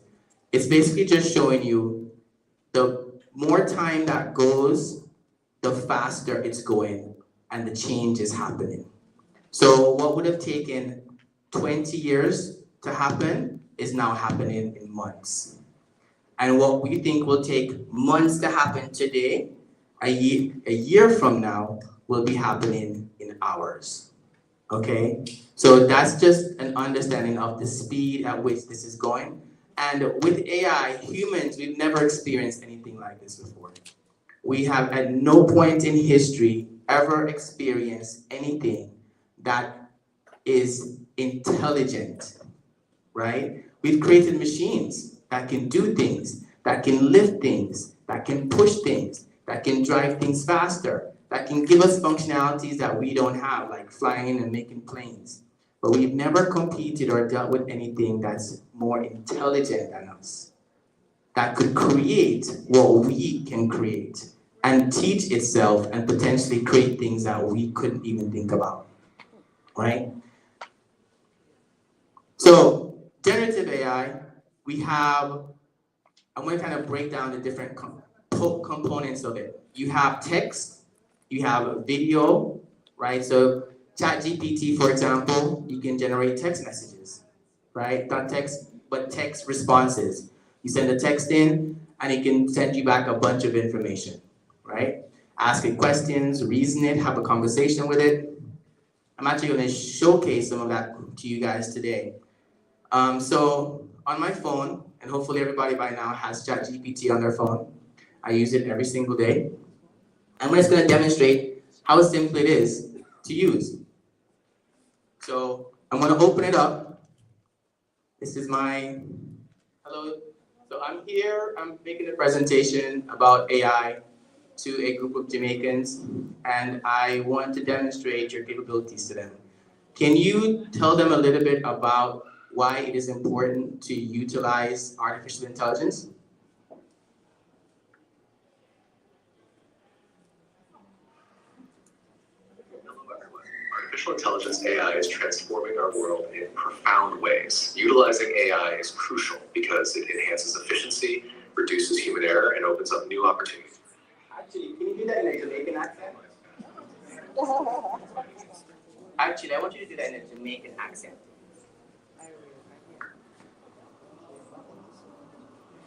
It's basically just showing you the more time that goes, the faster it's going, and the change is happening. So what would have taken 20 years to happen is now happening in months. And what we think will take months to happen today, a year from now, will be happening in hours. Okay? So that's just an understanding of the speed at which this is going. And with AI, humans, we've never experienced anything like this before. We have at no point in history ever experienced anything that is intelligent, right? We've created machines that can do things, that can lift things, that can push things, that can drive things faster, that can give us functionalities that we don't have, like flying and making planes. But we've never competed or dealt with anything that's more intelligent than us, that could create what we can create and teach itself and potentially create things that we couldn't even think about, right? So generative AI, we have, I'm going to kind of break down the different components of it. You have text, you have video, right? So ChatGPT, for example, you can generate text messages, right? Not text, but text responses. You send a text in, and it can send you back a bunch of information, right? Ask it questions, reason it, have a conversation with it. I'm actually going to showcase some of that to you guys today. So on my phone, and hopefully everybody by now has ChatGPT on their phone. I use it every single day. I'm just going to demonstrate how simple it is to use. So I'm going to open it up. This is my, hello. So I'm here, I'm making a presentation about AI to a group of Jamaicans, and I want to demonstrate your capabilities to them. Can you tell them a little bit about why it is important to utilize artificial intelligence? artificial intelligence AI is transforming our world in profound ways. Utilizing AI is crucial because it enhances efficiency, reduces human error, and opens up new opportunities. Actually, can you do that in a Jamaican accent? Actually, I want you to do that in a Jamaican accent.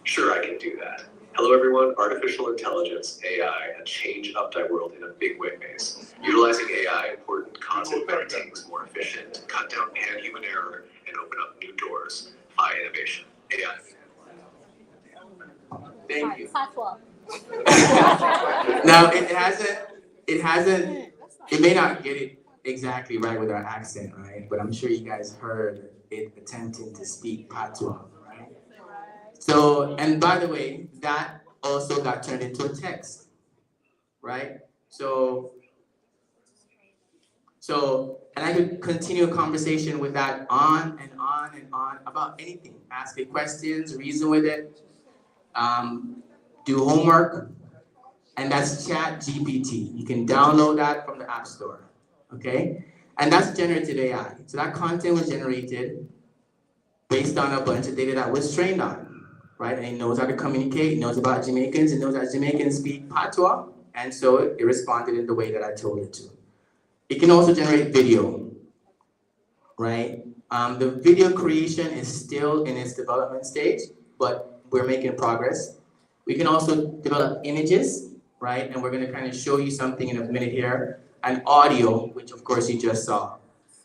Sure, I can do that. Hello everyone, artificial intelligence, AI, and change up thy world in a big ways. Utilizing AI, important content make things more efficient, cut down pan-human error, and open up new doors by innovation. AI. Thank you. Now, it may not get it exactly right with our accent, right? But I'm sure you guys heard it attempting to speak patois, right? So, and by the way, that also got turned into a text, right? So, and I could continue a conversation with that on and on and on about anything. Ask it questions, reason with it, do homework, and that's ChatGPT. You can download that from the App Store, okay? And that's generative AI. So that content was generated based on a bunch of data that was trained on, right? And it knows how to communicate, it knows about Jamaicans, it knows that Jamaicans speak patois, and so it responded in the way that I told it to. It can also generate video, right? The video creation is still in its development stage, but we're making progress. We can also develop images, right? And we're gonna kind of show you something in a minute here, and audio, which of course you just saw.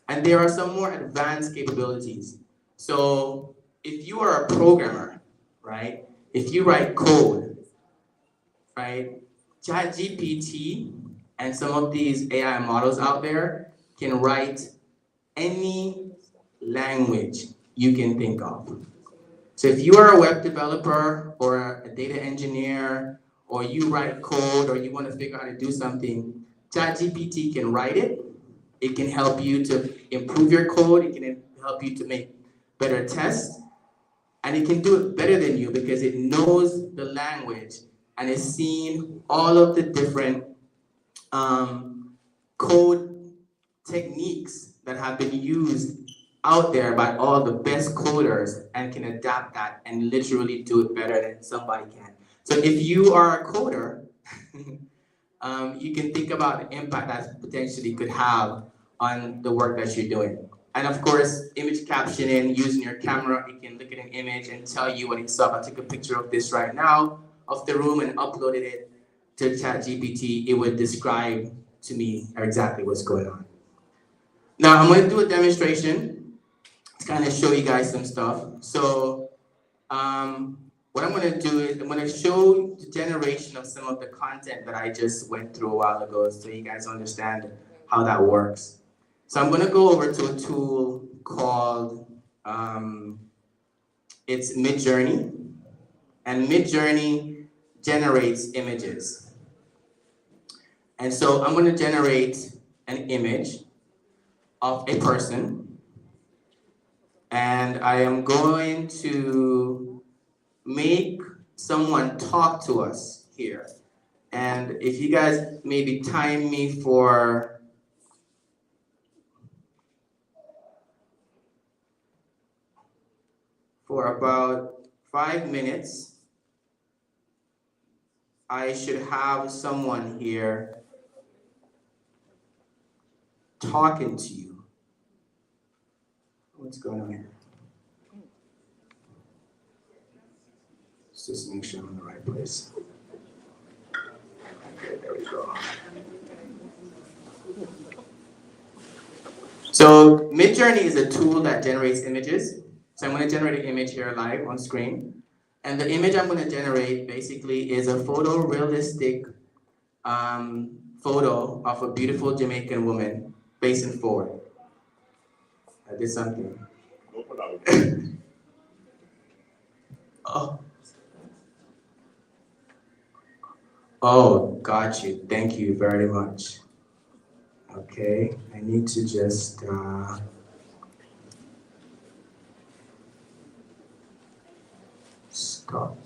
And there are some more advanced capabilities. So if you are a programmer, right? If you write code, right? ChatGPT and some of these AI models out there can write any language you can think of. So if you are a web developer or a data engineer, or you write code, or you want to figure out how to do something, ChatGPT can write it. It can help you to improve your code. It can help you to make better tests. And it can do it better than you because it knows the language and has seen all of the different code techniques that have been used out there by all the best coders, and can adapt that and literally do it better than somebody can. So if you are a coder, you can think about the impact that potentially could have on the work that you're doing. And of course, image captioning, using your camera, it can look at an image and tell you what it saw. If I took a picture of this right now, of the room, and uploaded it to ChatGPT, it would describe to me exactly what's going on. Now, I'm going to do a demonstration to kind of show you guys some stuff. So, what I'm going to do is I'm going to show the generation of some of the content that I just went through a while ago, so you guys understand how that works. So I'm going to go over to a tool called, it's Midjourney, and Midjourney generates images. And so I'm going to generate an image of a person, and I am going to make someone talk to us here. And if you guys maybe time me for about 5 minutes, I should have someone here talking to you. What's going on here? Let's just make sure I'm in the right place. Okay, there we go. So Midjourney is a tool that generates images. So I'm going to generate an image here live on screen. And the image I'm going to generate basically is a photorealistic photo of a beautiful Jamaican woman facing forward. I did something. Oh, got you. Thank you very much. Okay, I need to just stop.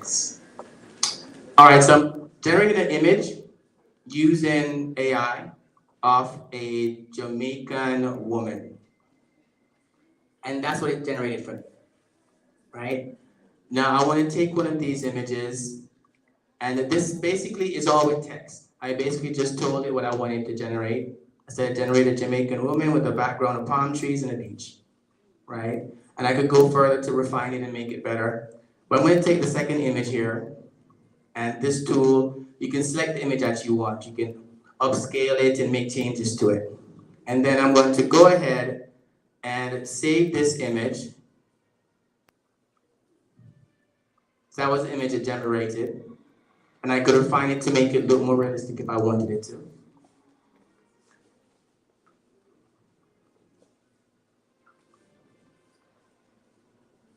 Thanks. All right, so I'm generating an image using AI of a Jamaican woman. And that's what it generated for me, right? Now I want to take one of these images, and this basically is all with text. I basically just told it what I wanted to generate. I said generate a Jamaican woman with a background of palm trees and a beach, right? And I could go further to refine it and make it better. But I'm going to take the second image here, and this tool, you can select the image that you want. You can upscale it and make changes to it. And then I'm going to go ahead and save this image. So that was the image it generated. And I could refine it to make it look more realistic if I wanted it to.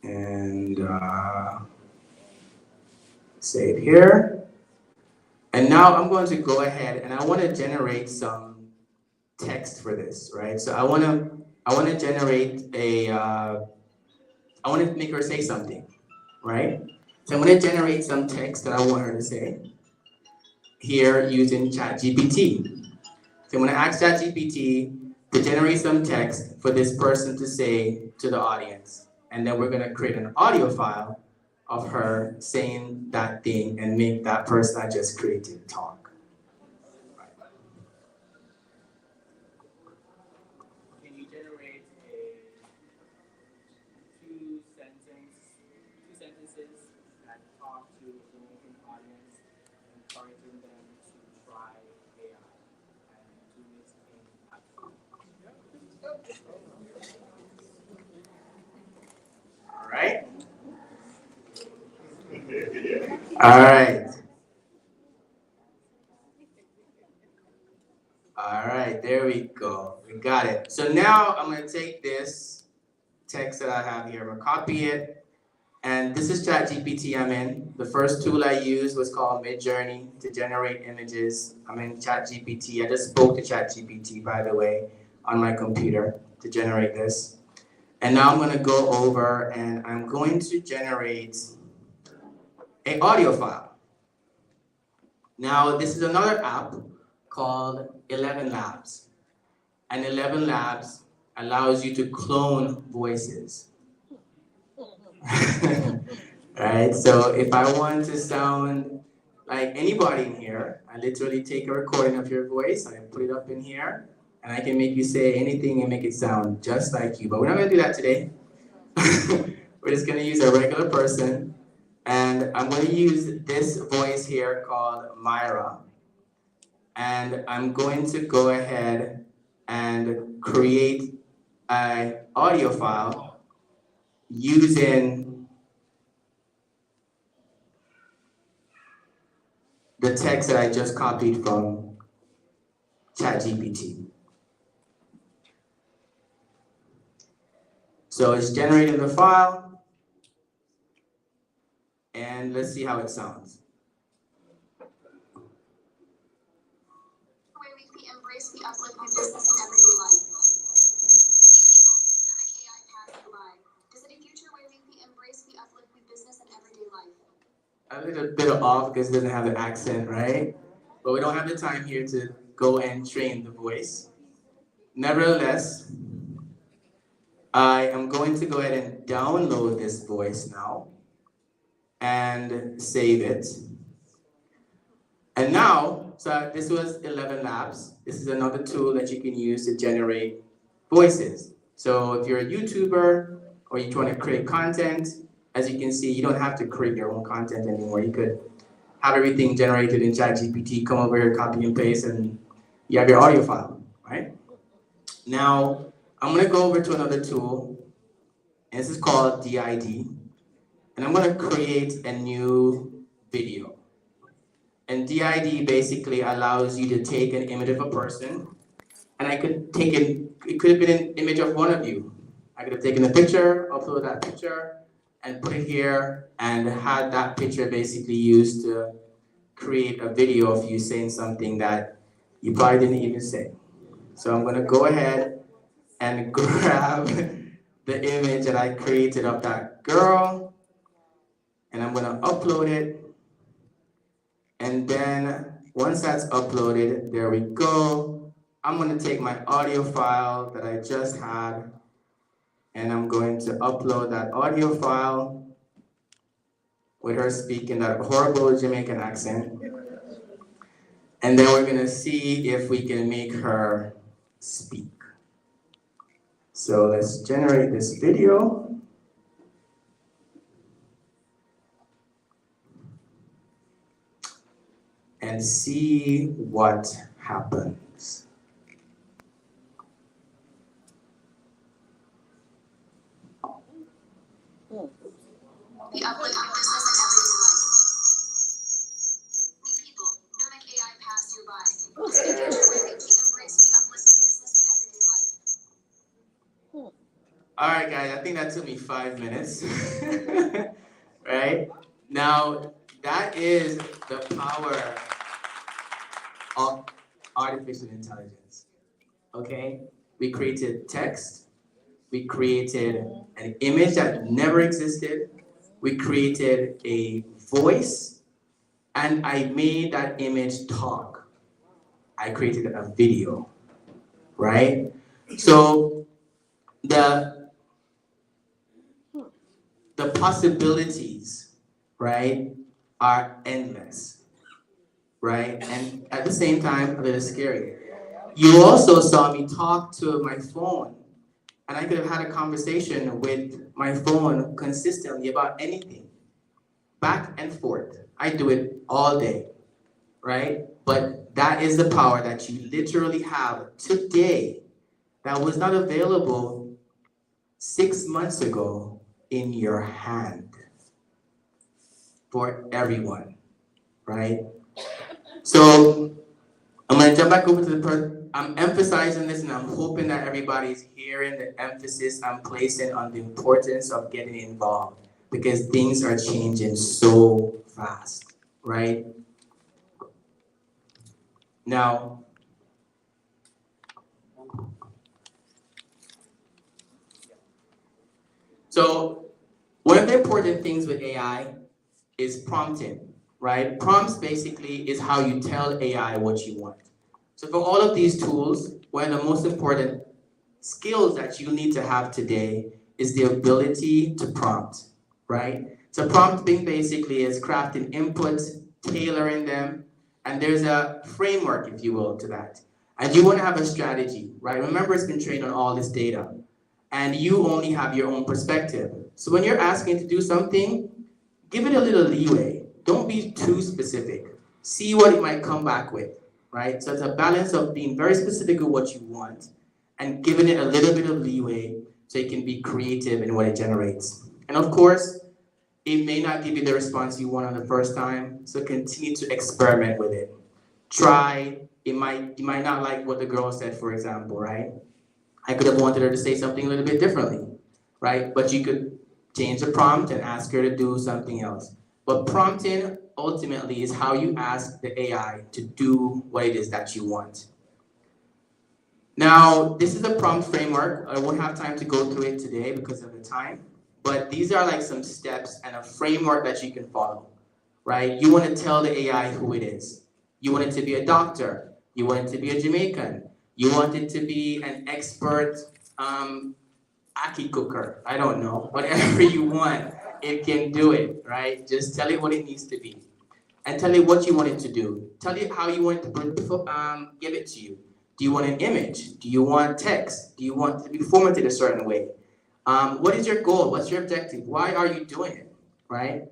And save here. And now I'm going to go ahead and I want to generate some text for this, right? So I want to generate a, I want to make her say something, right? So I'm going to generate some text that I want her to say here using ChatGPT. So I'm going to ask ChatGPT to generate some text for this person to say to the audience. And then we're going to create an audio file of her saying that thing and make that person I just created talk. Can you generate two sentences that talk to the Jamaican audience, encouraging them to try AI and do it in action? All right. All right. All right, there we go. We got it. So now I'm going to take this text that I have here. I'm going to copy it. And this is ChatGPT I'm in. The first tool I used was called Midjourney to generate images. I'm in ChatGPT. I just spoke to ChatGPT, by the way, on my computer to generate this. And now I'm going to go over and I'm going to generate an audio file. Now, this is another app called 11 Labs. And 11 Labs allows you to clone voices. Right? So if I want to sound like anybody in here, I literally take a recording of your voice, I put it up in here, and I can make you say anything and make it sound just like you. But we're not going to do that today. We're just going to use a regular person. And I'm going to use this voice here called Mair. And I'm going to go ahead and create an audio file using the text that I just copied from ChatGPT. So it's generating the file. And let's see how it sounds. Where we embrace, we uplift, we business in everyday life. Be people, don't make AI pass you by. Visiting future where we embrace, we uplift, we business in everyday life. A little bit off because it doesn't have the accent, right? But we don't have the time here to go and train the voice. Nevertheless, I am going to go ahead and download this voice now and save it. And now, so this was 11 Labs. This is another tool that you can use to generate voices. So if you're a YouTuber or you want to create content, as you can see, you don't have to create your own content anymore. You could have everything generated in ChatGPT, come over here, copy and paste, and you have your audio file, right? Now, I'm going to go over to another tool, and this is called DID. And I'm going to create a new video. And DID basically allows you to take an image of a person, and I could take it could have been an image of one of you. I could have taken a picture, upload that picture, and put it here, and had that picture basically used to create a video of you saying something that you probably didn't even say. So I'm going to go ahead and grab the image that I created of that girl. and I'm gonna upload it. And then once that's uploaded, there we go. I'm gonna take my audio file that I just had, and I'm going to upload that audio file with her speaking that horrible Jamaican accent. And then we're gonna see if we can make her speak. So let's generate this video. And see what happens. The uplift in business and everyday life. Meet people, don't make AI pass you by. This is the future where we embrace the uplift in business and everyday life. All right, guys, I think that took me 5 minutes. Right? Now, that is the power of artificial intelligence. Okay? We created text. We created an image that never existed. We created a voice, and I made that image talk. I created a video, right? So the possibilities, right, are endless, right? And at the same time, a little scary. You also saw me talk to my phone, and I could have had a conversation with my phone consistently about anything, back and forth. I do it all day, right? But that is the power that you literally have today that was not available 6 months ago in your hand for everyone, right? So I'm gonna jump back over to the person. I'm emphasizing this, and I'm hoping that everybody's hearing the emphasis I'm placing on the importance of getting involved, because things are changing so fast, right? Now, so one of the important things with AI is prompting, right? Prompts basically is how you tell AI what you want. So for all of these tools, one of the most important skills that you need to have today is the ability to prompt, right? So prompting basically is crafting inputs, tailoring them, and there's a framework, if you will, to that. And you want to have a strategy, right? Remember, it's been trained on all this data, and you only have your own perspective. So when you're asking to do something, give it a little leeway. Don't be too specific. See what it might come back with, right? So it's a balance of being very specific with what you want and giving it a little bit of leeway so it can be creative in what it generates. And of course, it may not give you the response you want on the first time, so continue to experiment with it. Try, you might not like what the girl said, for example, right? I could have wanted her to say something a little bit differently, right? But you could change the prompt and ask her to do something else. But prompting ultimately is how you ask the AI to do what it is that you want. Now, this is a prompt framework. I won't have time to go through it today because of the time, but these are like some steps and a framework that you can follow, right? You want to tell the AI who it is. You want it to be a doctor. You want it to be a Jamaican. You want it to be an expert ackee cooker. I don't know. Whatever you want, it can do it, right? Just tell it what it needs to be. And tell it what you want it to do. Tell it how you want it to give it to you. Do you want an image? Do you want text? Do you want it to be formatted a certain way? What is your goal? What's your objective? Why are you doing it, right?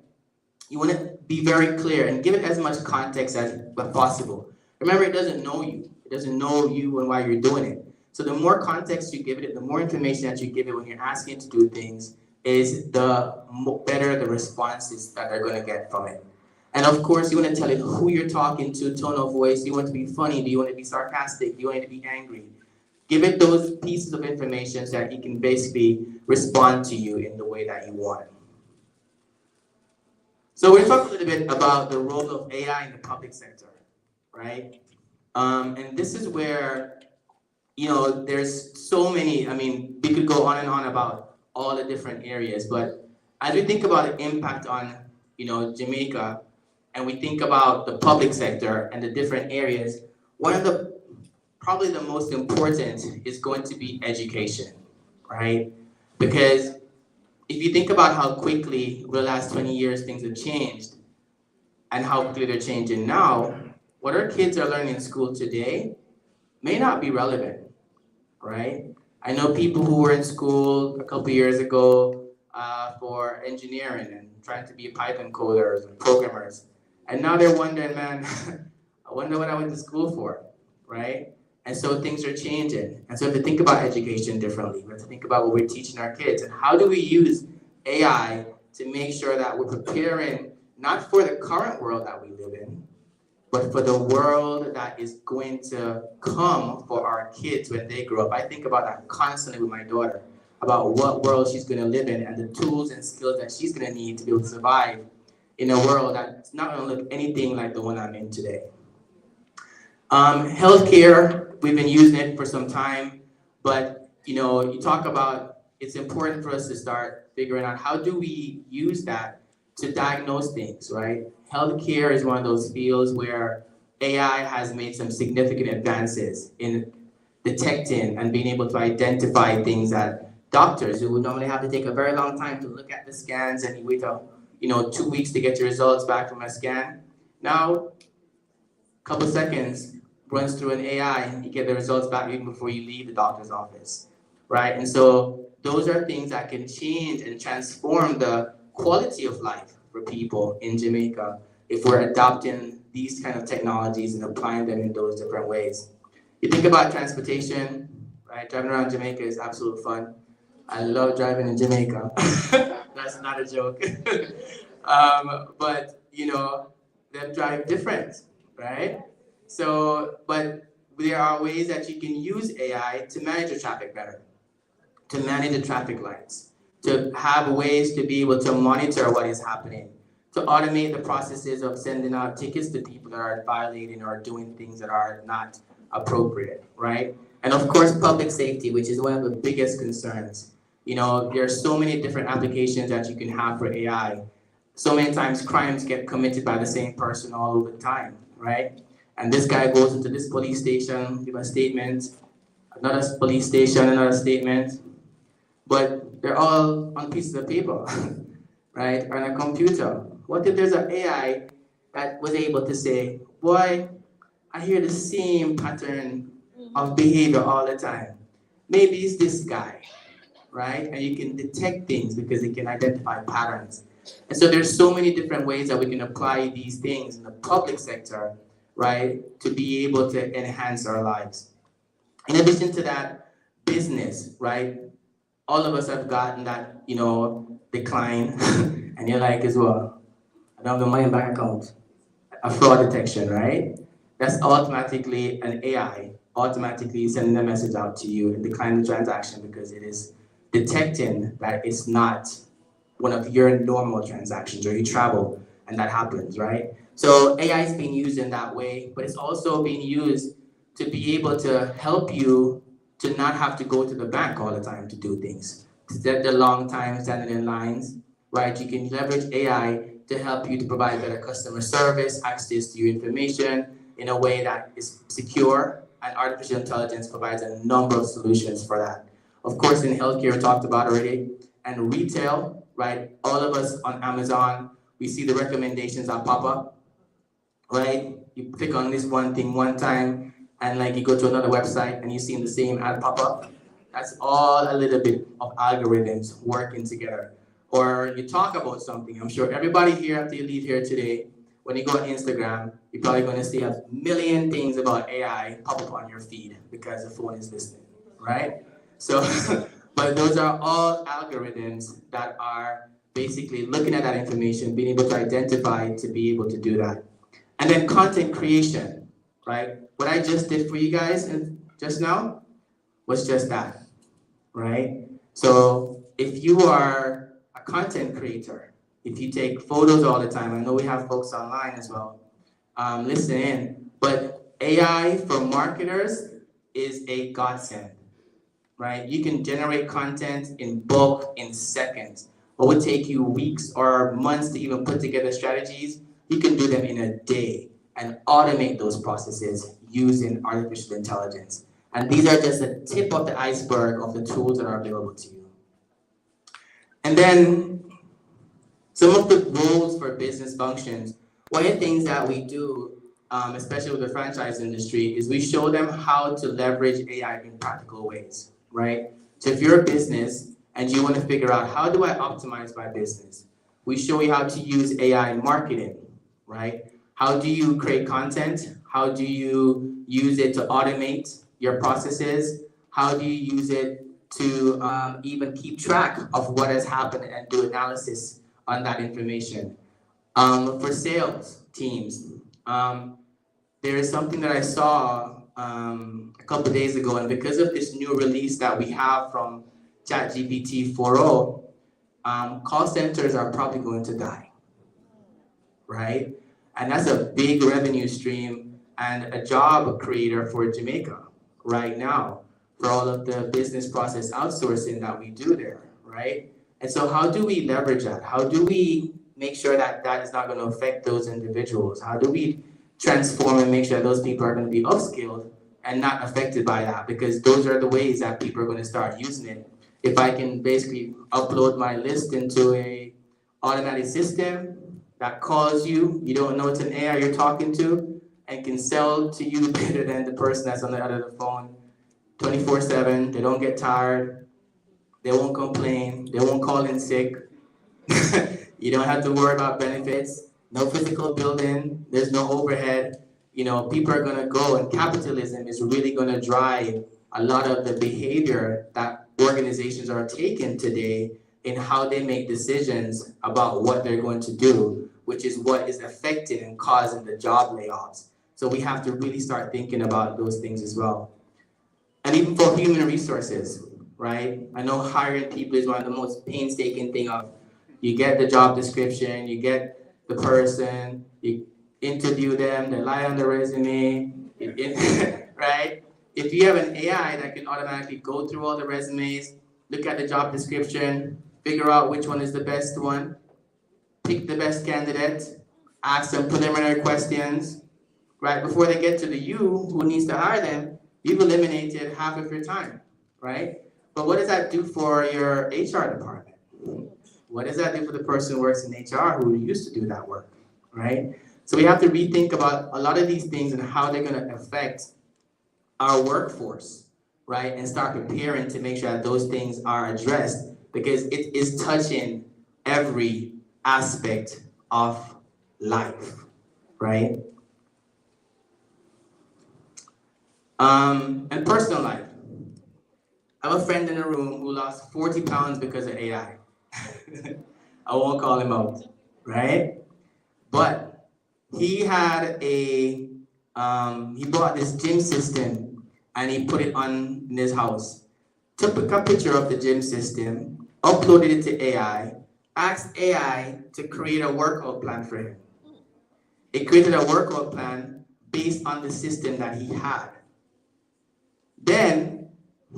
You want to be very clear and give it as much context as possible. Remember, it doesn't know you. It doesn't know you and why you're doing it. So the more context you give it, the more information that you give it when you're asking it to do things, is the better the responses that they're going to get from it. And of course, you want to tell it who you're talking to, tone of voice. Do you want it to be funny? Do you want it to be sarcastic? Do you want it to be angry? Give it those pieces of information so that it can basically respond to you in the way that you want. So we're talking a little bit about the role of AI in the public sector, right? And this is where, you know, there's so many, I mean, we could go on and on about all the different areas, but as we think about the impact on Jamaica, and we think about the public sector and the different areas, one of the probably the most important is going to be education, right? Because if you think about how quickly over the last 20 years things have changed and how quickly they're changing now, what our kids are learning in school today may not be relevant, right? I know people who were in school a couple years ago for engineering and trying to be Python coders and programmers, and now they're wondering, man, I wonder what I went to school for, right? And so things are changing. And so we have to think about education differently. We have to think about what we're teaching our kids and how do we use AI to make sure that we're preparing not for the current world that we live in, but for the world that is going to come for our kids when they grow up. I think about that constantly with my daughter, about what world she's going to live in and the tools and skills that she's going to need to be able to survive in a world that's not going to look anything like the one I'm in today. Healthcare, we've been using it for some time, but you talk about it's important for us to start figuring out how do we use that to diagnose things, right? Healthcare is one of those fields where AI has made some significant advances in detecting and being able to identify things that doctors who would normally have to take a very long time to look at the scans and you wait 2 weeks to get your results back from a scan. Now, a couple seconds runs through an AI and you get the results back even before you leave the doctor's office, right? And so those are things that can change and transform the quality of life for people in Jamaica if we're adopting these kind of technologies and applying them in those different ways. You think about transportation, right? Driving around Jamaica is absolute fun. I love driving in Jamaica. That's not a joke. But they drive different, right? So, but there are ways that you can use AI to manage the traffic better, to manage the traffic lights, to have ways to be able to monitor what is happening, to automate the processes of sending out tickets to people that are violating or doing things that are not appropriate, right? And of course, public safety, which is one of the biggest concerns. There are so many different applications that you can have for AI. So many times crimes get committed by the same person all over the time, right? And this guy goes into this police station, give a statement, another police station, another statement, but they're all on pieces of paper, right? On a computer. What if there's an AI that was able to say, boy, I hear the same pattern of behavior all the time. Maybe it's this guy, right? And you can detect things because it can identify patterns. And so there's so many different ways that we can apply these things in the public sector, right, to be able to enhance our lives. In addition to that, business, right? All of us have gotten that, decline, and you're like as well, I don't have the money in my bank account. A fraud detection, right? That's automatically an AI, automatically sending a message out to you and declining the transaction because it is detecting that it's not one of your normal transactions or you travel and that happens, right? So AI is being used in that way, but it's also being used to be able to help you to not have to go to the bank all the time to do things. Instead of the long time standing in lines, right? You can leverage AI to help you to provide better customer service, access to your information in a way that is secure, and artificial intelligence provides a number of solutions for that. Of course, in healthcare, we talked about already, and retail, right? All of us on Amazon, we see the recommendations that pop up, right? You click on this one thing one time, and like you go to another website and you see the same ad pop up. That's all a little bit of algorithms working together. Or you talk about something. I'm sure everybody here, after you leave here today, when you go on Instagram, you're probably going to see a million things about AI pop up on your feed because the phone is listening, right? So, but those are all algorithms that are basically looking at that information, being able to identify to be able to do that. And then content creation, right? What I just did for you guys just now was just that, right? So if you are a content creator, if you take photos all the time, I know we have folks online as well, listen in, but AI for marketers is a godsend, right? You can generate content in bulk in seconds. what would take you weeks or months to even put together strategies, you can do them in a day and automate those processes using artificial intelligence. And these are just the tip of the iceberg of the tools that are available to you. And then some of the roles for business functions. One of the things that we do, especially with the franchise industry, is we show them how to leverage AI in practical ways, right? So if you're a business and you want to figure out how do I optimize my business, we show you how to use AI in marketing, right? How do you create content? How do you use it to automate your processes? How do you use it to even keep track of what has happened and do analysis on that information? For sales teams, there is something that I saw a couple days ago, and because of this new release that we have from ChatGPT 4.0, call centers are probably going to die, right? And that's a big revenue stream and a job creator for Jamaica right now for all of the business process outsourcing that we do there, right? And so how do we leverage that? How do we make sure that that is not going to affect those individuals? How do we transform and make sure those people are going to be upskilled and not affected by that? Because those are the ways that people are going to start using it. If I can basically upload my list into a automatic system that calls you, you don't know it's an AI you're talking to, and can sell to you better than the person that's on the other end of the phone 24/7. They don't get tired. They won't complain. They won't call in sick. You don't have to worry about benefits. No physical building. There's no overhead. You know, people are going to go, and capitalism is really going to drive a lot of the behavior that organizations are taking today in how they make decisions about what they're going to do, which is what is affecting and causing the job layoffs. So we have to really start thinking about those things as well. And even for human resources, right? I know hiring people is one of the most painstaking thing of, you get the job description, you get the person, you interview them, they lie on the resume, right? If you have an AI that can automatically go through all the resumes, look at the job description, figure out which one is the best one, pick the best candidate, ask some preliminary questions, right? Before they get to the you who needs to hire them, you've eliminated half of your time, right? But what does that do for your HR department? What does that do for the person who works in HR who used to do that work, right? So we have to rethink about a lot of these things and how they're going to affect our workforce, right? And start preparing to make sure that those things are addressed, because it is touching every aspect of life, right? And personal life. I have a friend in the room who lost 40 pounds because of AI. I won't call him out, right? But he had he bought this gym system and he put it on in his house. Took a picture of the gym system, uploaded it to AI, asked AI to create a workout plan for him. It created a workout plan based on the system that he had. Then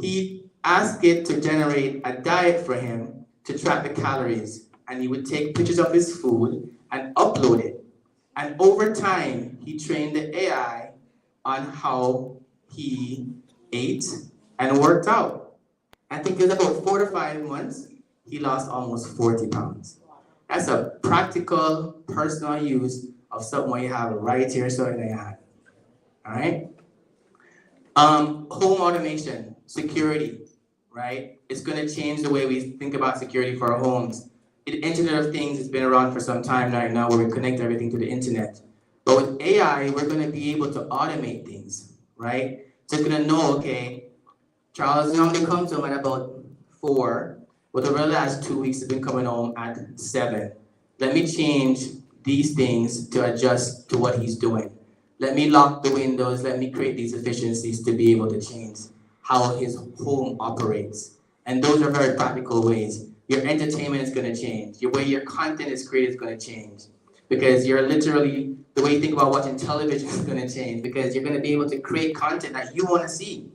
he asked it to generate a diet for him to track the calories, and he would take pictures of his food and upload it. And over time, he trained the AI on how he ate and worked out. I think it was about 4 to 5 months, he lost almost 40 pounds. That's a practical, personal use of something you have right here, so in your hand. All right? Home automation, security, right? It's going to change the way we think about security for our homes. The Internet of Things has been around for some time right now, where we connect everything to the internet. But with AI, we're going to be able to automate things, right? So it's going to know, okay, Charles normally comes home at about 4, but over the last 2 weeks, he's been coming home at 7. Let me change these things to adjust to what he's doing. Let me lock the windows. Let me create these efficiencies to be able to change how his home operates. And those are very practical ways. Your entertainment is going to change. The way your content is created is going to change. Because you're literally, the way you think about watching television is going to change. Because you're going to be able to create content that you want to see.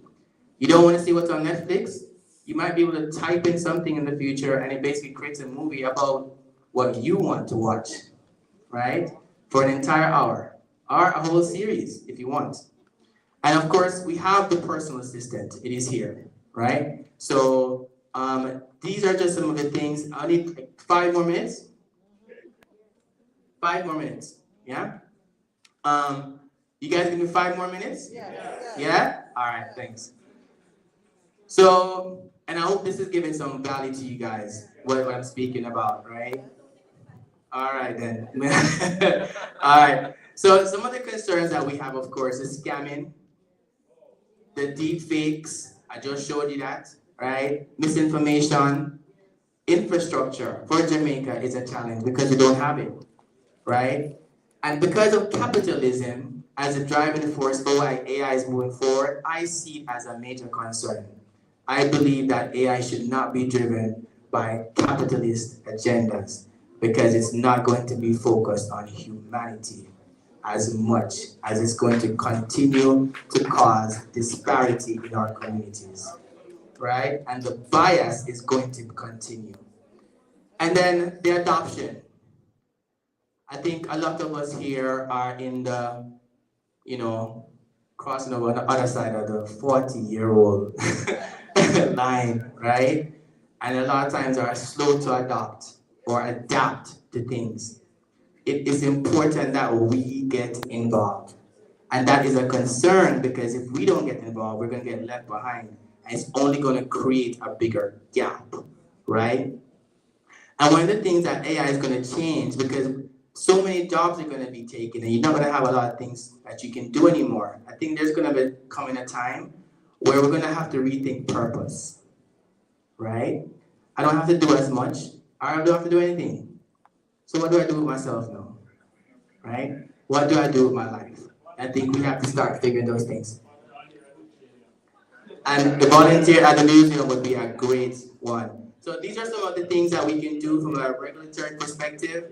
You don't want to see what's on Netflix? You might be able to type in something in the future and it basically creates a movie about what you want to watch, right? For an entire hour or a whole series if you want. And of course, we have the personal assistant. It is here, right? So these are just some of the things. I need like 5 more minutes. 5 more minutes, yeah? You guys give me 5 more minutes? Yeah? All right, thanks. So, and I hope this is giving some value to you guys, what I'm speaking about, right? All right, then. All right. So some of the concerns that we have, of course, is scamming, the deep fakes. I just showed you that, right? Misinformation, infrastructure for Jamaica is a challenge because we don't have it, right? And because of capitalism as a driving force for why AI is moving forward, I see it as a major concern. I believe that AI should not be driven by capitalist agendas because it's not going to be focused on humanity as much as it's going to continue to cause disparity in our communities, right? And the bias is going to continue. And then the adoption. I think a lot of us here are in the, crossing over on the other side of the 40-year-old line, right? And a lot of times are slow to adopt or adapt to things. It is important that we get involved. And that is a concern because if we don't get involved, we're going to get left behind. And it's only going to create a bigger gap, right? And one of the things that AI is going to change because so many jobs are going to be taken and you're not going to have a lot of things that you can do anymore. I think there's going to be coming a time where we're going to have to rethink purpose, right? I don't have to do as much. I don't have to do anything. So what do I do with myself now, right? What do I do with my life? I think we have to start figuring those things. And the volunteer at the museum would be a great one. So these are some of the things that we can do from a regulatory perspective.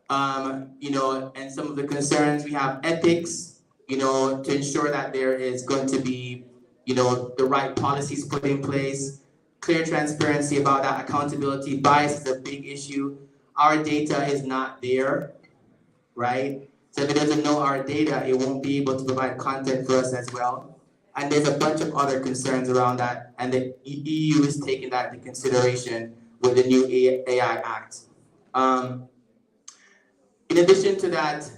And some of the concerns, we have ethics, to ensure that there is going to be, the right policies put in place, clear transparency about that, accountability. Bias is a big issue. Our data is not there, right? So if it doesn't know our data, it won't be able to provide content for us as well. And there's a bunch of other concerns around that, and the EU is taking that into consideration with the new AI Act. In addition to that,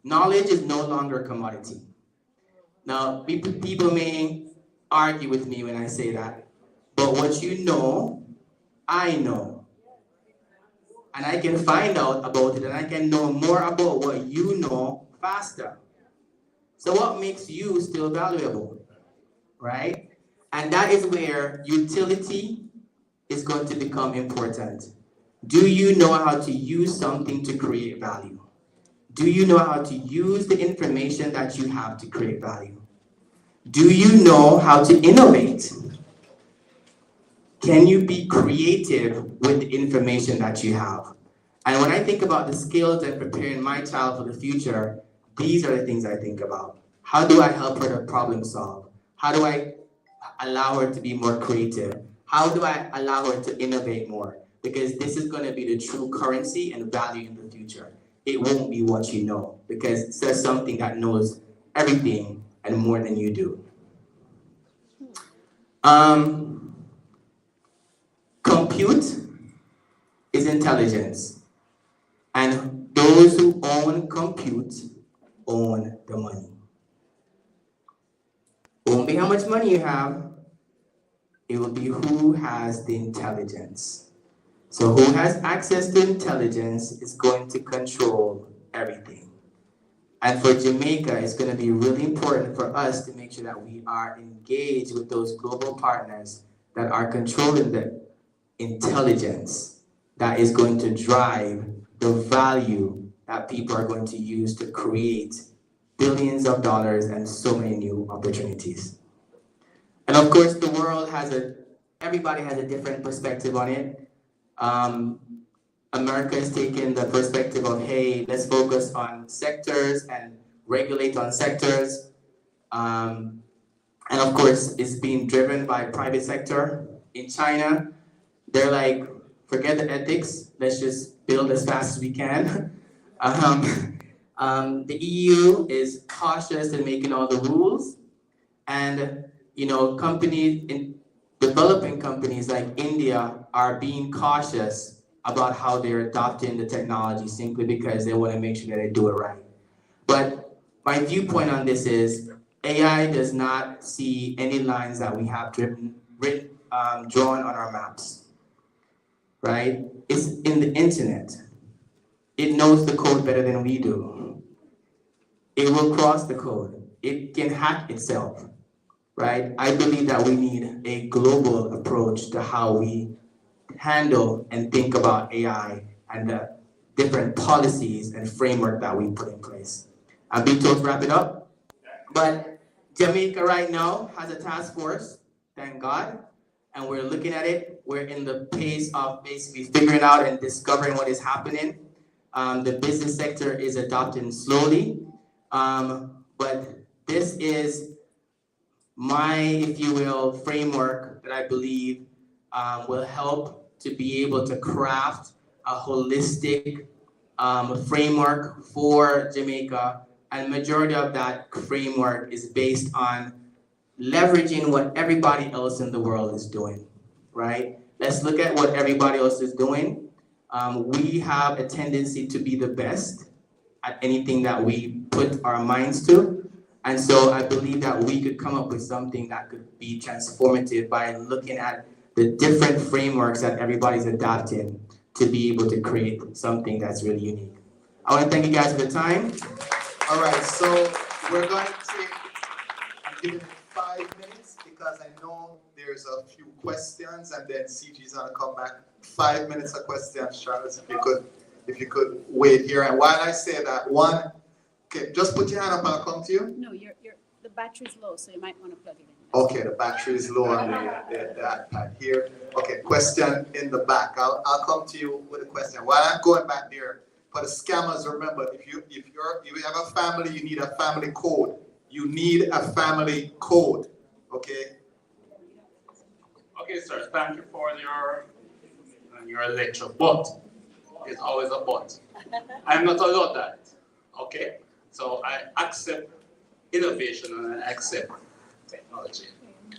knowledge is no longer a commodity. Now, people may argue with me when I say that, but what you know, I know. And I can find out about it and I can know more about what you know faster. So what makes you still valuable, right? And that is where utility is going to become important. Do you know how to use something to create value? Do you know how to use the information that you have to create value? Do you know how to innovate? Can you be creative with the information that you have? And when I think about the skills and preparing my child for the future, these are the things I think about. How do I help her to problem solve? How do I allow her to be more creative? How do I allow her to innovate more? Because this is going to be the true currency and value in the future. It won't be what you know, because it says something that knows everything and more than you do. Compute is intelligence. And those who own compute own the money. It won't be how much money you have. It will be who has the intelligence. So who has access to intelligence is going to control everything. And for Jamaica, it's going to be really important for us to make sure that we are engaged with those global partners that are controlling the intelligence that is going to drive the value that people are going to use to create billions of dollars and so many new opportunities. And of course, the world everybody has a different perspective on it. America is taking the perspective of, hey, let's focus on sectors and regulate on sectors. And of course, it's being driven by private sector. In China, they're like, forget the ethics, let's just build as fast as we can. The EU is cautious in making all the rules, and companies in developing companies like India are being cautious about how they're adopting the technology simply because they want to make sure that they do it right. But my viewpoint on this is AI does not see any lines that we have drawn on our maps, right? It's in the internet. It knows the code better than we do. It will cross the code. It can hack itself, right? I believe that we need a global approach to how we handle and think about AI and the different policies and framework that we put in place. I'm being told to wrap it up, but Jamaica right now has a task force, thank God, and we're looking at it. We're in the pace of basically figuring out and discovering what is happening. The business sector is adopting slowly, but this is my, if you will, framework that I believe will help to be able to craft a holistic framework for Jamaica, and majority of that framework is based on leveraging what everybody else in the world is doing, right? Let's look at what everybody else is doing. We have a tendency to be the best at anything that we put our minds to. And so I believe that we could come up with something that could be transformative by looking at the different frameworks that everybody's adopting to be able to create something that's really unique. I want to thank you guys for the time. All right, so we're going to take, I'm giving it 5 minutes because I know there's a few questions, and then CG's gonna come back. 5 minutes of questions, Charles, if you could wait here. And while I say that, one, okay, just put your hand up and I'll come to you. No, the battery's low, so you might want to plug it in. Okay, the battery is low on the iPad here. Okay, question in the back. I'll come to you with a question. While I'm going back there, for the scammers, remember, if you have a family, you need a family code. You need a family code. Okay. Okay, sir. Thank you for your lecture. But it's always a but. I'm not allowed that. Okay. So I accept innovation and I accept technology.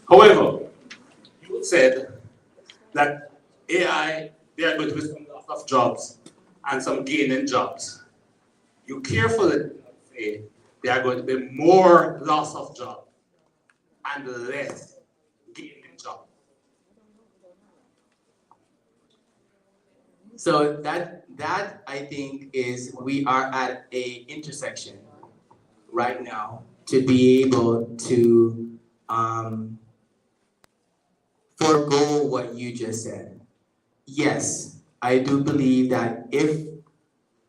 However, you said that AI, they are going to be some loss of jobs and some gain in jobs. You carefully say there are going to be more loss of job and less gain in job. So that I think is, we are at a intersection right now to be able to forego what you just said. Yes, I do believe that if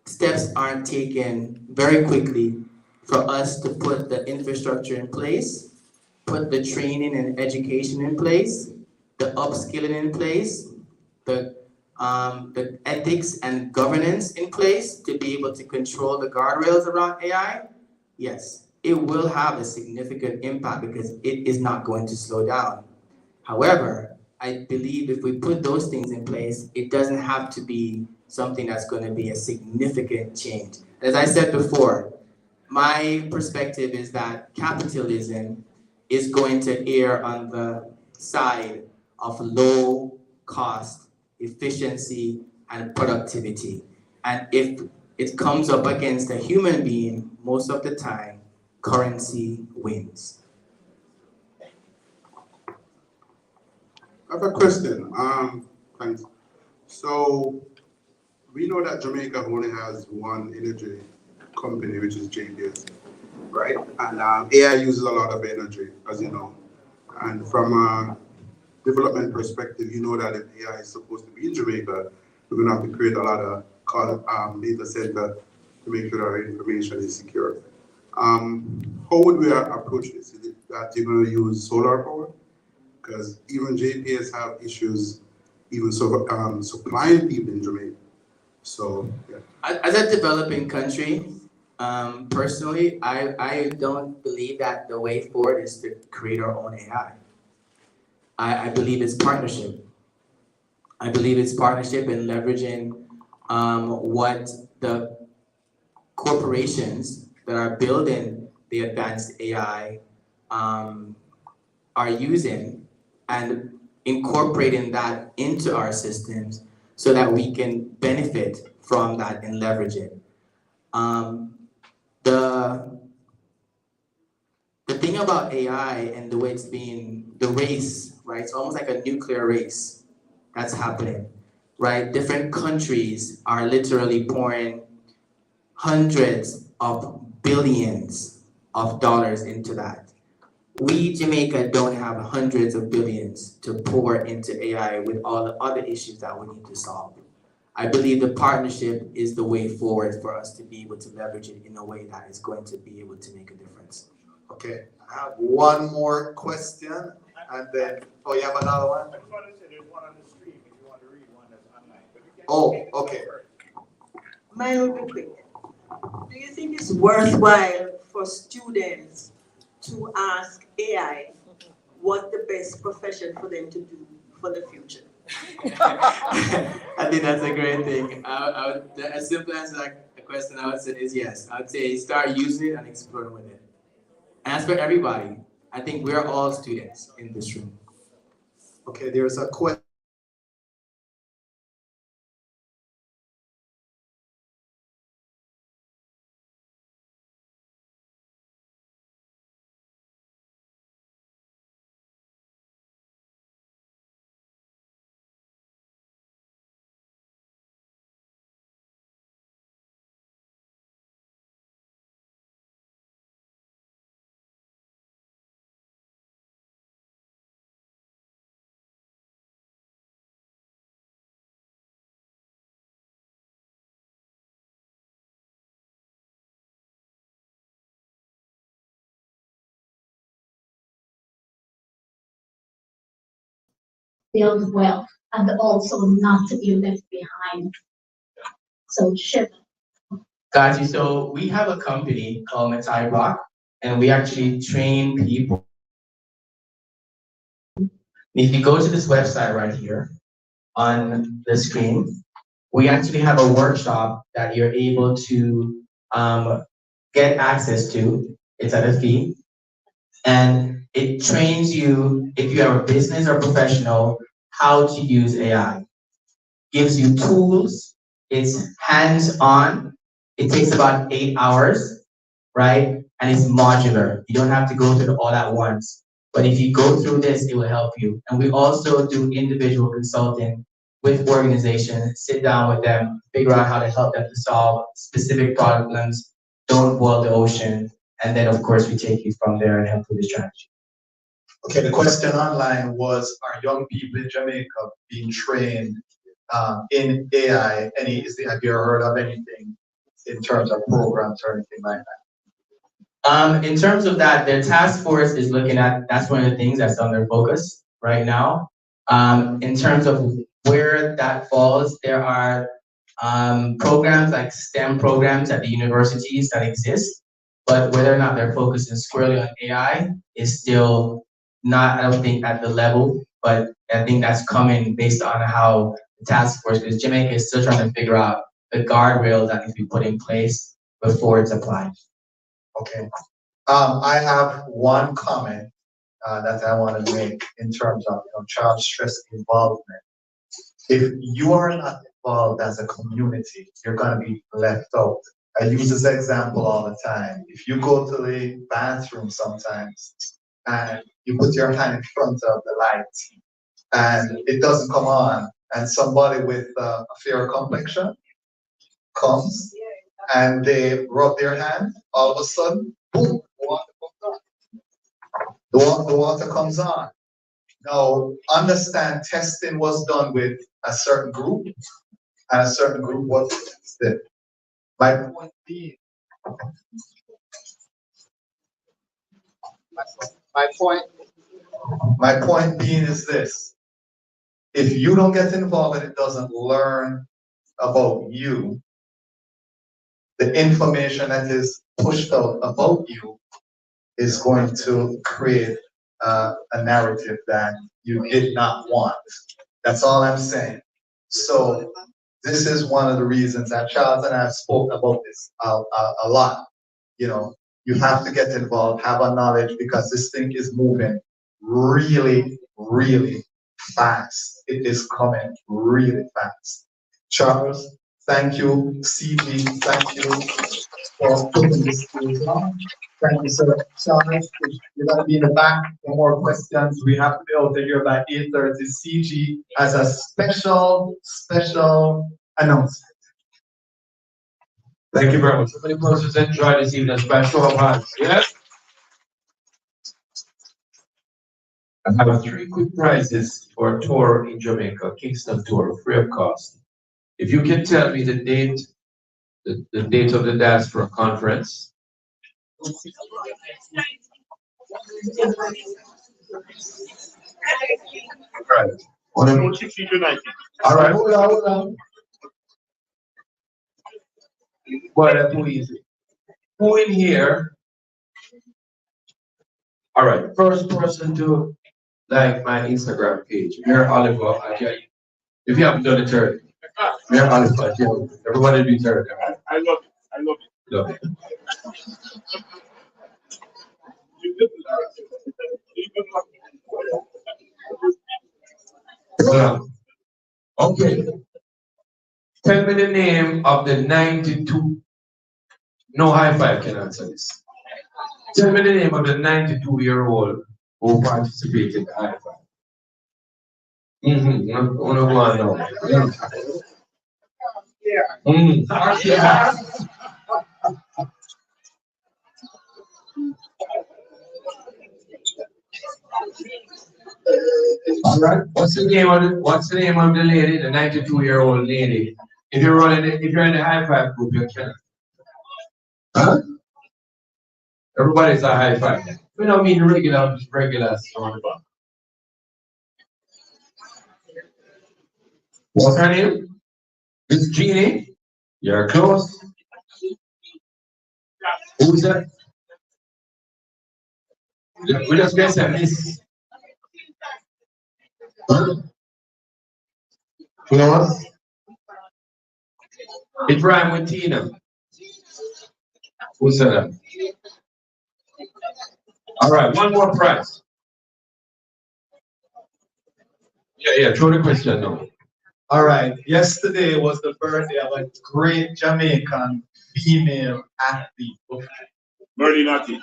steps aren't taken very quickly for us to put the infrastructure in place, put the training and education in place, the upskilling in place, the ethics and governance in place to be able to control the guardrails around AI, yes, it will have a significant impact because it is not going to slow down. However, I believe if we put those things in place, it doesn't have to be something that's going to be a significant change. As I said before, my perspective is that capitalism is going to err on the side of low cost, efficiency, and productivity. And if it comes up against a human being, most of the time, currency wins. I have a question. Thanks. So we know that Jamaica only has one energy company, which is JPS, right? And AI uses a lot of energy, as you know. And from a development perspective, you know that if AI is supposed to be in Jamaica, we're going to have to create a lot of data center to make sure our information is secure. How would we approach this? Is it that you're going to use solar power? Because even JPS have issues even supplying people in Jamaica. So, yeah. As a developing country, Personally, I don't believe that the way forward is to create our own AI. I believe it's partnership. I believe it's partnership and leveraging what the corporations that are building the advanced AI are using and incorporating that into our systems so that we can benefit from that and leverage it. The thing about AI and the way it's being, the race, right? It's almost like a nuclear race that's happening, right? Different countries are literally pouring hundreds of billions of dollars into that. We, Jamaica, don't have hundreds of billions to pour into AI with all the other issues that we need to solve. I believe the partnership is the way forward for us to be able to leverage it in a way that is going to be able to make a difference. Okay, I have one more question, and then, oh, you have another one? I just wanted to say there's one on the stream if you want to read one that's online. But you can Oh, okay. Mine will be quick. Do you think it's worthwhile for students to ask AI what the best profession for them to do for the future? I think that's a great thing. A simple answer to that question I would say is yes. I would say start using it and exploring with it. And that's for everybody. I think we're all students in this room. Okay, there's a question. Build wealth and also not to be left behind. So shift. Got you. So we have a company called MetAiBlock, and we actually train people. If you go to this website right here on the screen, we actually have a workshop that you're able to get access to. It's at a fee. And it trains you, if you are a business or professional, how to use AI. Gives you tools, it's hands-on, it takes about 8 hours, right? And it's modular. You don't have to go through all at once. But if you go through this, it will help you. And we also do individual consulting with organizations, sit down with them, figure out how to help them to solve specific problems, don't boil the ocean. And then, of course, we take you from there and help with the strategy. Okay, the question online was, are young people in Jamaica being trained in AI? Have you ever heard of anything in terms of programs or anything like that? In terms of that, the task force is looking at, that's one of the things that's on their focus right now. In terms of where that falls, there are programs like STEM programs at the universities that exist, but whether or not they're focusing squarely on AI is still not, I don't think, at the level, but I think that's coming based on how the task force, because Jamaica is still trying to figure out the guardrails that need to be put in place before it's applied. Okay. I have one comment that I want to make in terms of child stress involvement. If you are not involved as a community, you're going to be left out. I use this example all the time. If you go to the bathroom sometimes and you put your hand in front of the light and it doesn't come on, and somebody with a fair complexion comes and they rub their hand, all of a sudden, boom, the water comes on. The water comes on. Now, understand testing was done with a certain group, and a certain group was tested. My point being, my point being is this: if you don't get involved and it doesn't learn about you, the information that is pushed out about you is going to create a narrative that you did not want. That's all I'm saying. So this is one of the reasons that Charles and I have spoken about this a lot. You know, you have to get involved, have a knowledge, because this thing is moving really, really fast. It is coming really fast. Charles, thank you. CG, thank you for putting this on. Thank you, sir. Charles, you're going to be in the back for more questions. We have to be out of here by 8:30. CG has a special announcement. Thank you very much. How many persons enjoyed this evening? By show of hands. Yes? I have 3 quick prizes for a tour in Jamaica, Kingston tour, free of cost. If you can tell me the date of the Diaspora conference. Right. All right, hold on. Well, that's too easy. Who in here? All right, first person to like my Instagram page, Mair Oliver. If you haven't done it, turn. Mair Oliver. Everybody do turn. I love it. I love it. Love it. Okay. Tell me the name of the 92. No high five can answer this. Tell me the name of the 92-year-old who participated in the high five. All right. What's the name of the lady, the 92-year-old lady? If you're in the high five group, you can. Huh? Everybody's a high five. We don't mean regular on. What's her name? Miss Jeannie. You're close. Who's that? We just guess that Miss. Huh? You know what? It rhymes with Tina. Who said that? All right, one more prize. Yeah, throw the question now. All right, yesterday was the birthday of a great Jamaican female athlete. Birdie Natty.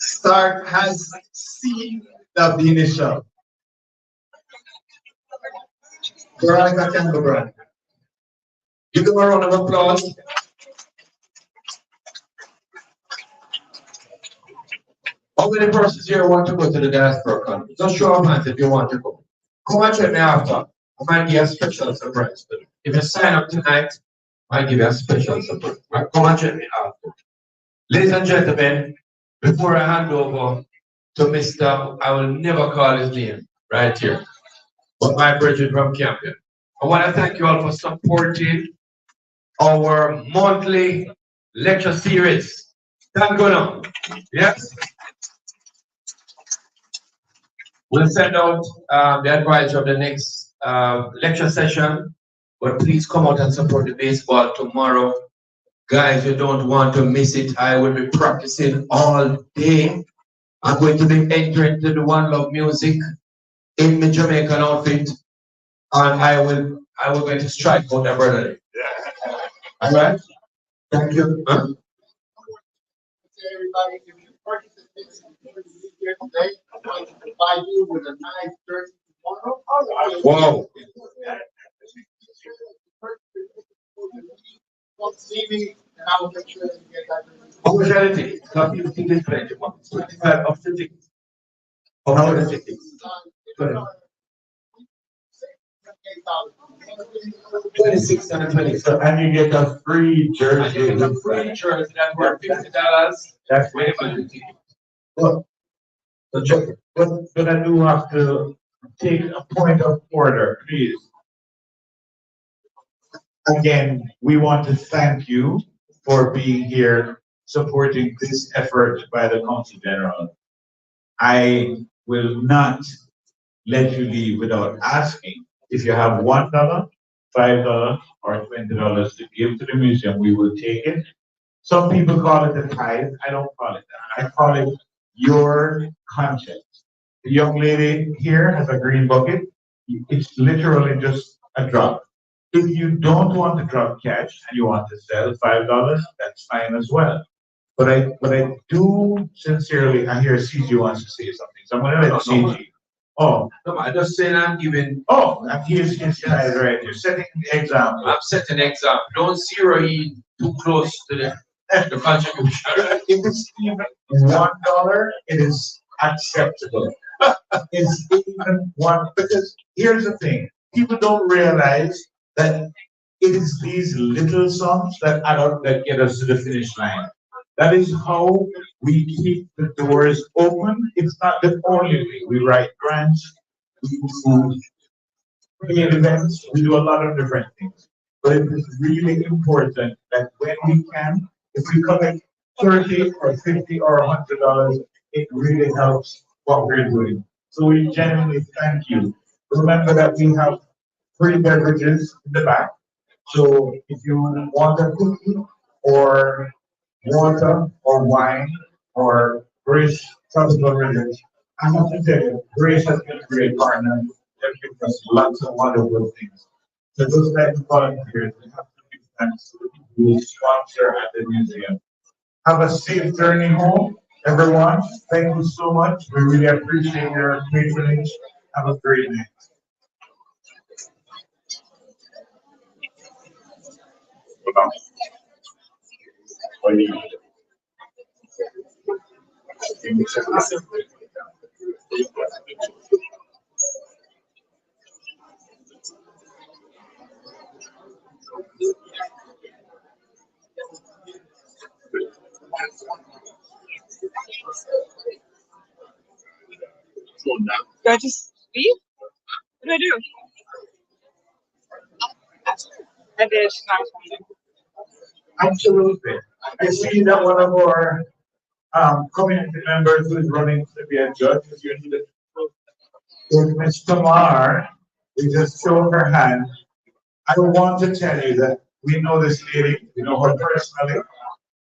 Start has C of the initial. Veronica Campbell. Give them a round of applause. How many persons here want to go to the Diaspora conference? Just show of hands if you want to go. Come and check me after. I might give you a special surprise. But if you sign up tonight, I might give you a special surprise. Right? Come and check me after. Ladies and gentlemen, before I hand over to Mr. I will never call his name right here, but my brethren from Campion. I want to thank you all for supporting our monthly lecture series. Thank you now. Yes? We'll send out the advisory of the next lecture session, but please come out and support the baseball tomorrow. Guys, you don't want to miss it. I will be practicing all day. I'm going to be entering to the One Love music in the Jamaican outfit, and I will going to strike out my brother. All right? Thank you. Huh? Everybody, if you participate here today, I'm going to provide you with a nice jersey tomorrow. Wow. Come see me, and I will make sure that you get that jersey. How much are the tickets? 25 of the tickets. How much are the tickets? 26 and 20. So, and you get a free jersey. And you get a free jersey that's worth $50. That's way better. Well, but I do have to take a point of order, please. again, we want to thank you for being here, supporting this effort by the Consul General. I will not let you leave without asking if you have $1, $5, or $20 to give to the museum. We will take it. Some people call it a tithe. I don't call it that. I call it your conscience. The young lady here has a green bucket. It's literally just a drop. If you don't want to drop cash and you want to sell $5, that's fine as well. But I do sincerely, I hear CG wants to say something. So I'm gonna let CG. Oh. No, I just saying I'm giving. Oh, and here's guys right here, setting the example. I'm setting an example. Don't zero in too close to the contribution. If it's even $1, it is acceptable. It's even one, because here's the thing, people don't realize that it is these little sums that add up that get us to the finish line. That is how we keep the doors open. It's not the only way. We write grants, we do create events, we do a lot of different things. But it is really important that when we can, if we collect $30 or $50 or $100, it really helps what we're doing. So we genuinely thank you. Remember that we have free beverages in the back. So if you want a cookie or water or wine or Grace tropical relish, I have to tell you, Grace has been a great partner. They've given us lots of wonderful things. So those type of volunteers, we have to give thanks to the people who sponsor at the museum. Have a safe journey home, everyone. Thank you so much. We really appreciate your patronage. Have a great night. Do I just leave? What do I do? I did. She's not responding. Absolutely. I see that one of our community members who is running to be a judge is usually Ms. Tamar. We just showed her hand. I want to tell you that we know this lady, we know her personally,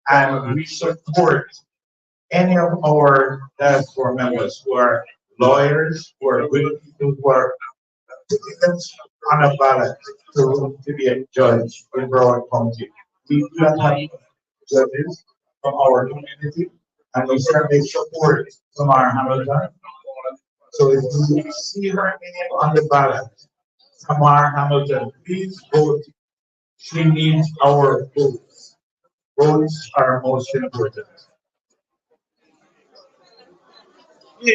and we support any of our diaspora members who are lawyers, who are good people, who are putting on a ballot to be a judge in Broward County. We do not have judges from our community, and we certainly support Tamar Hamilton. So if you see her name on the ballot, Tamar Hamilton, please vote. She needs our votes. Votes are most important. Yeah.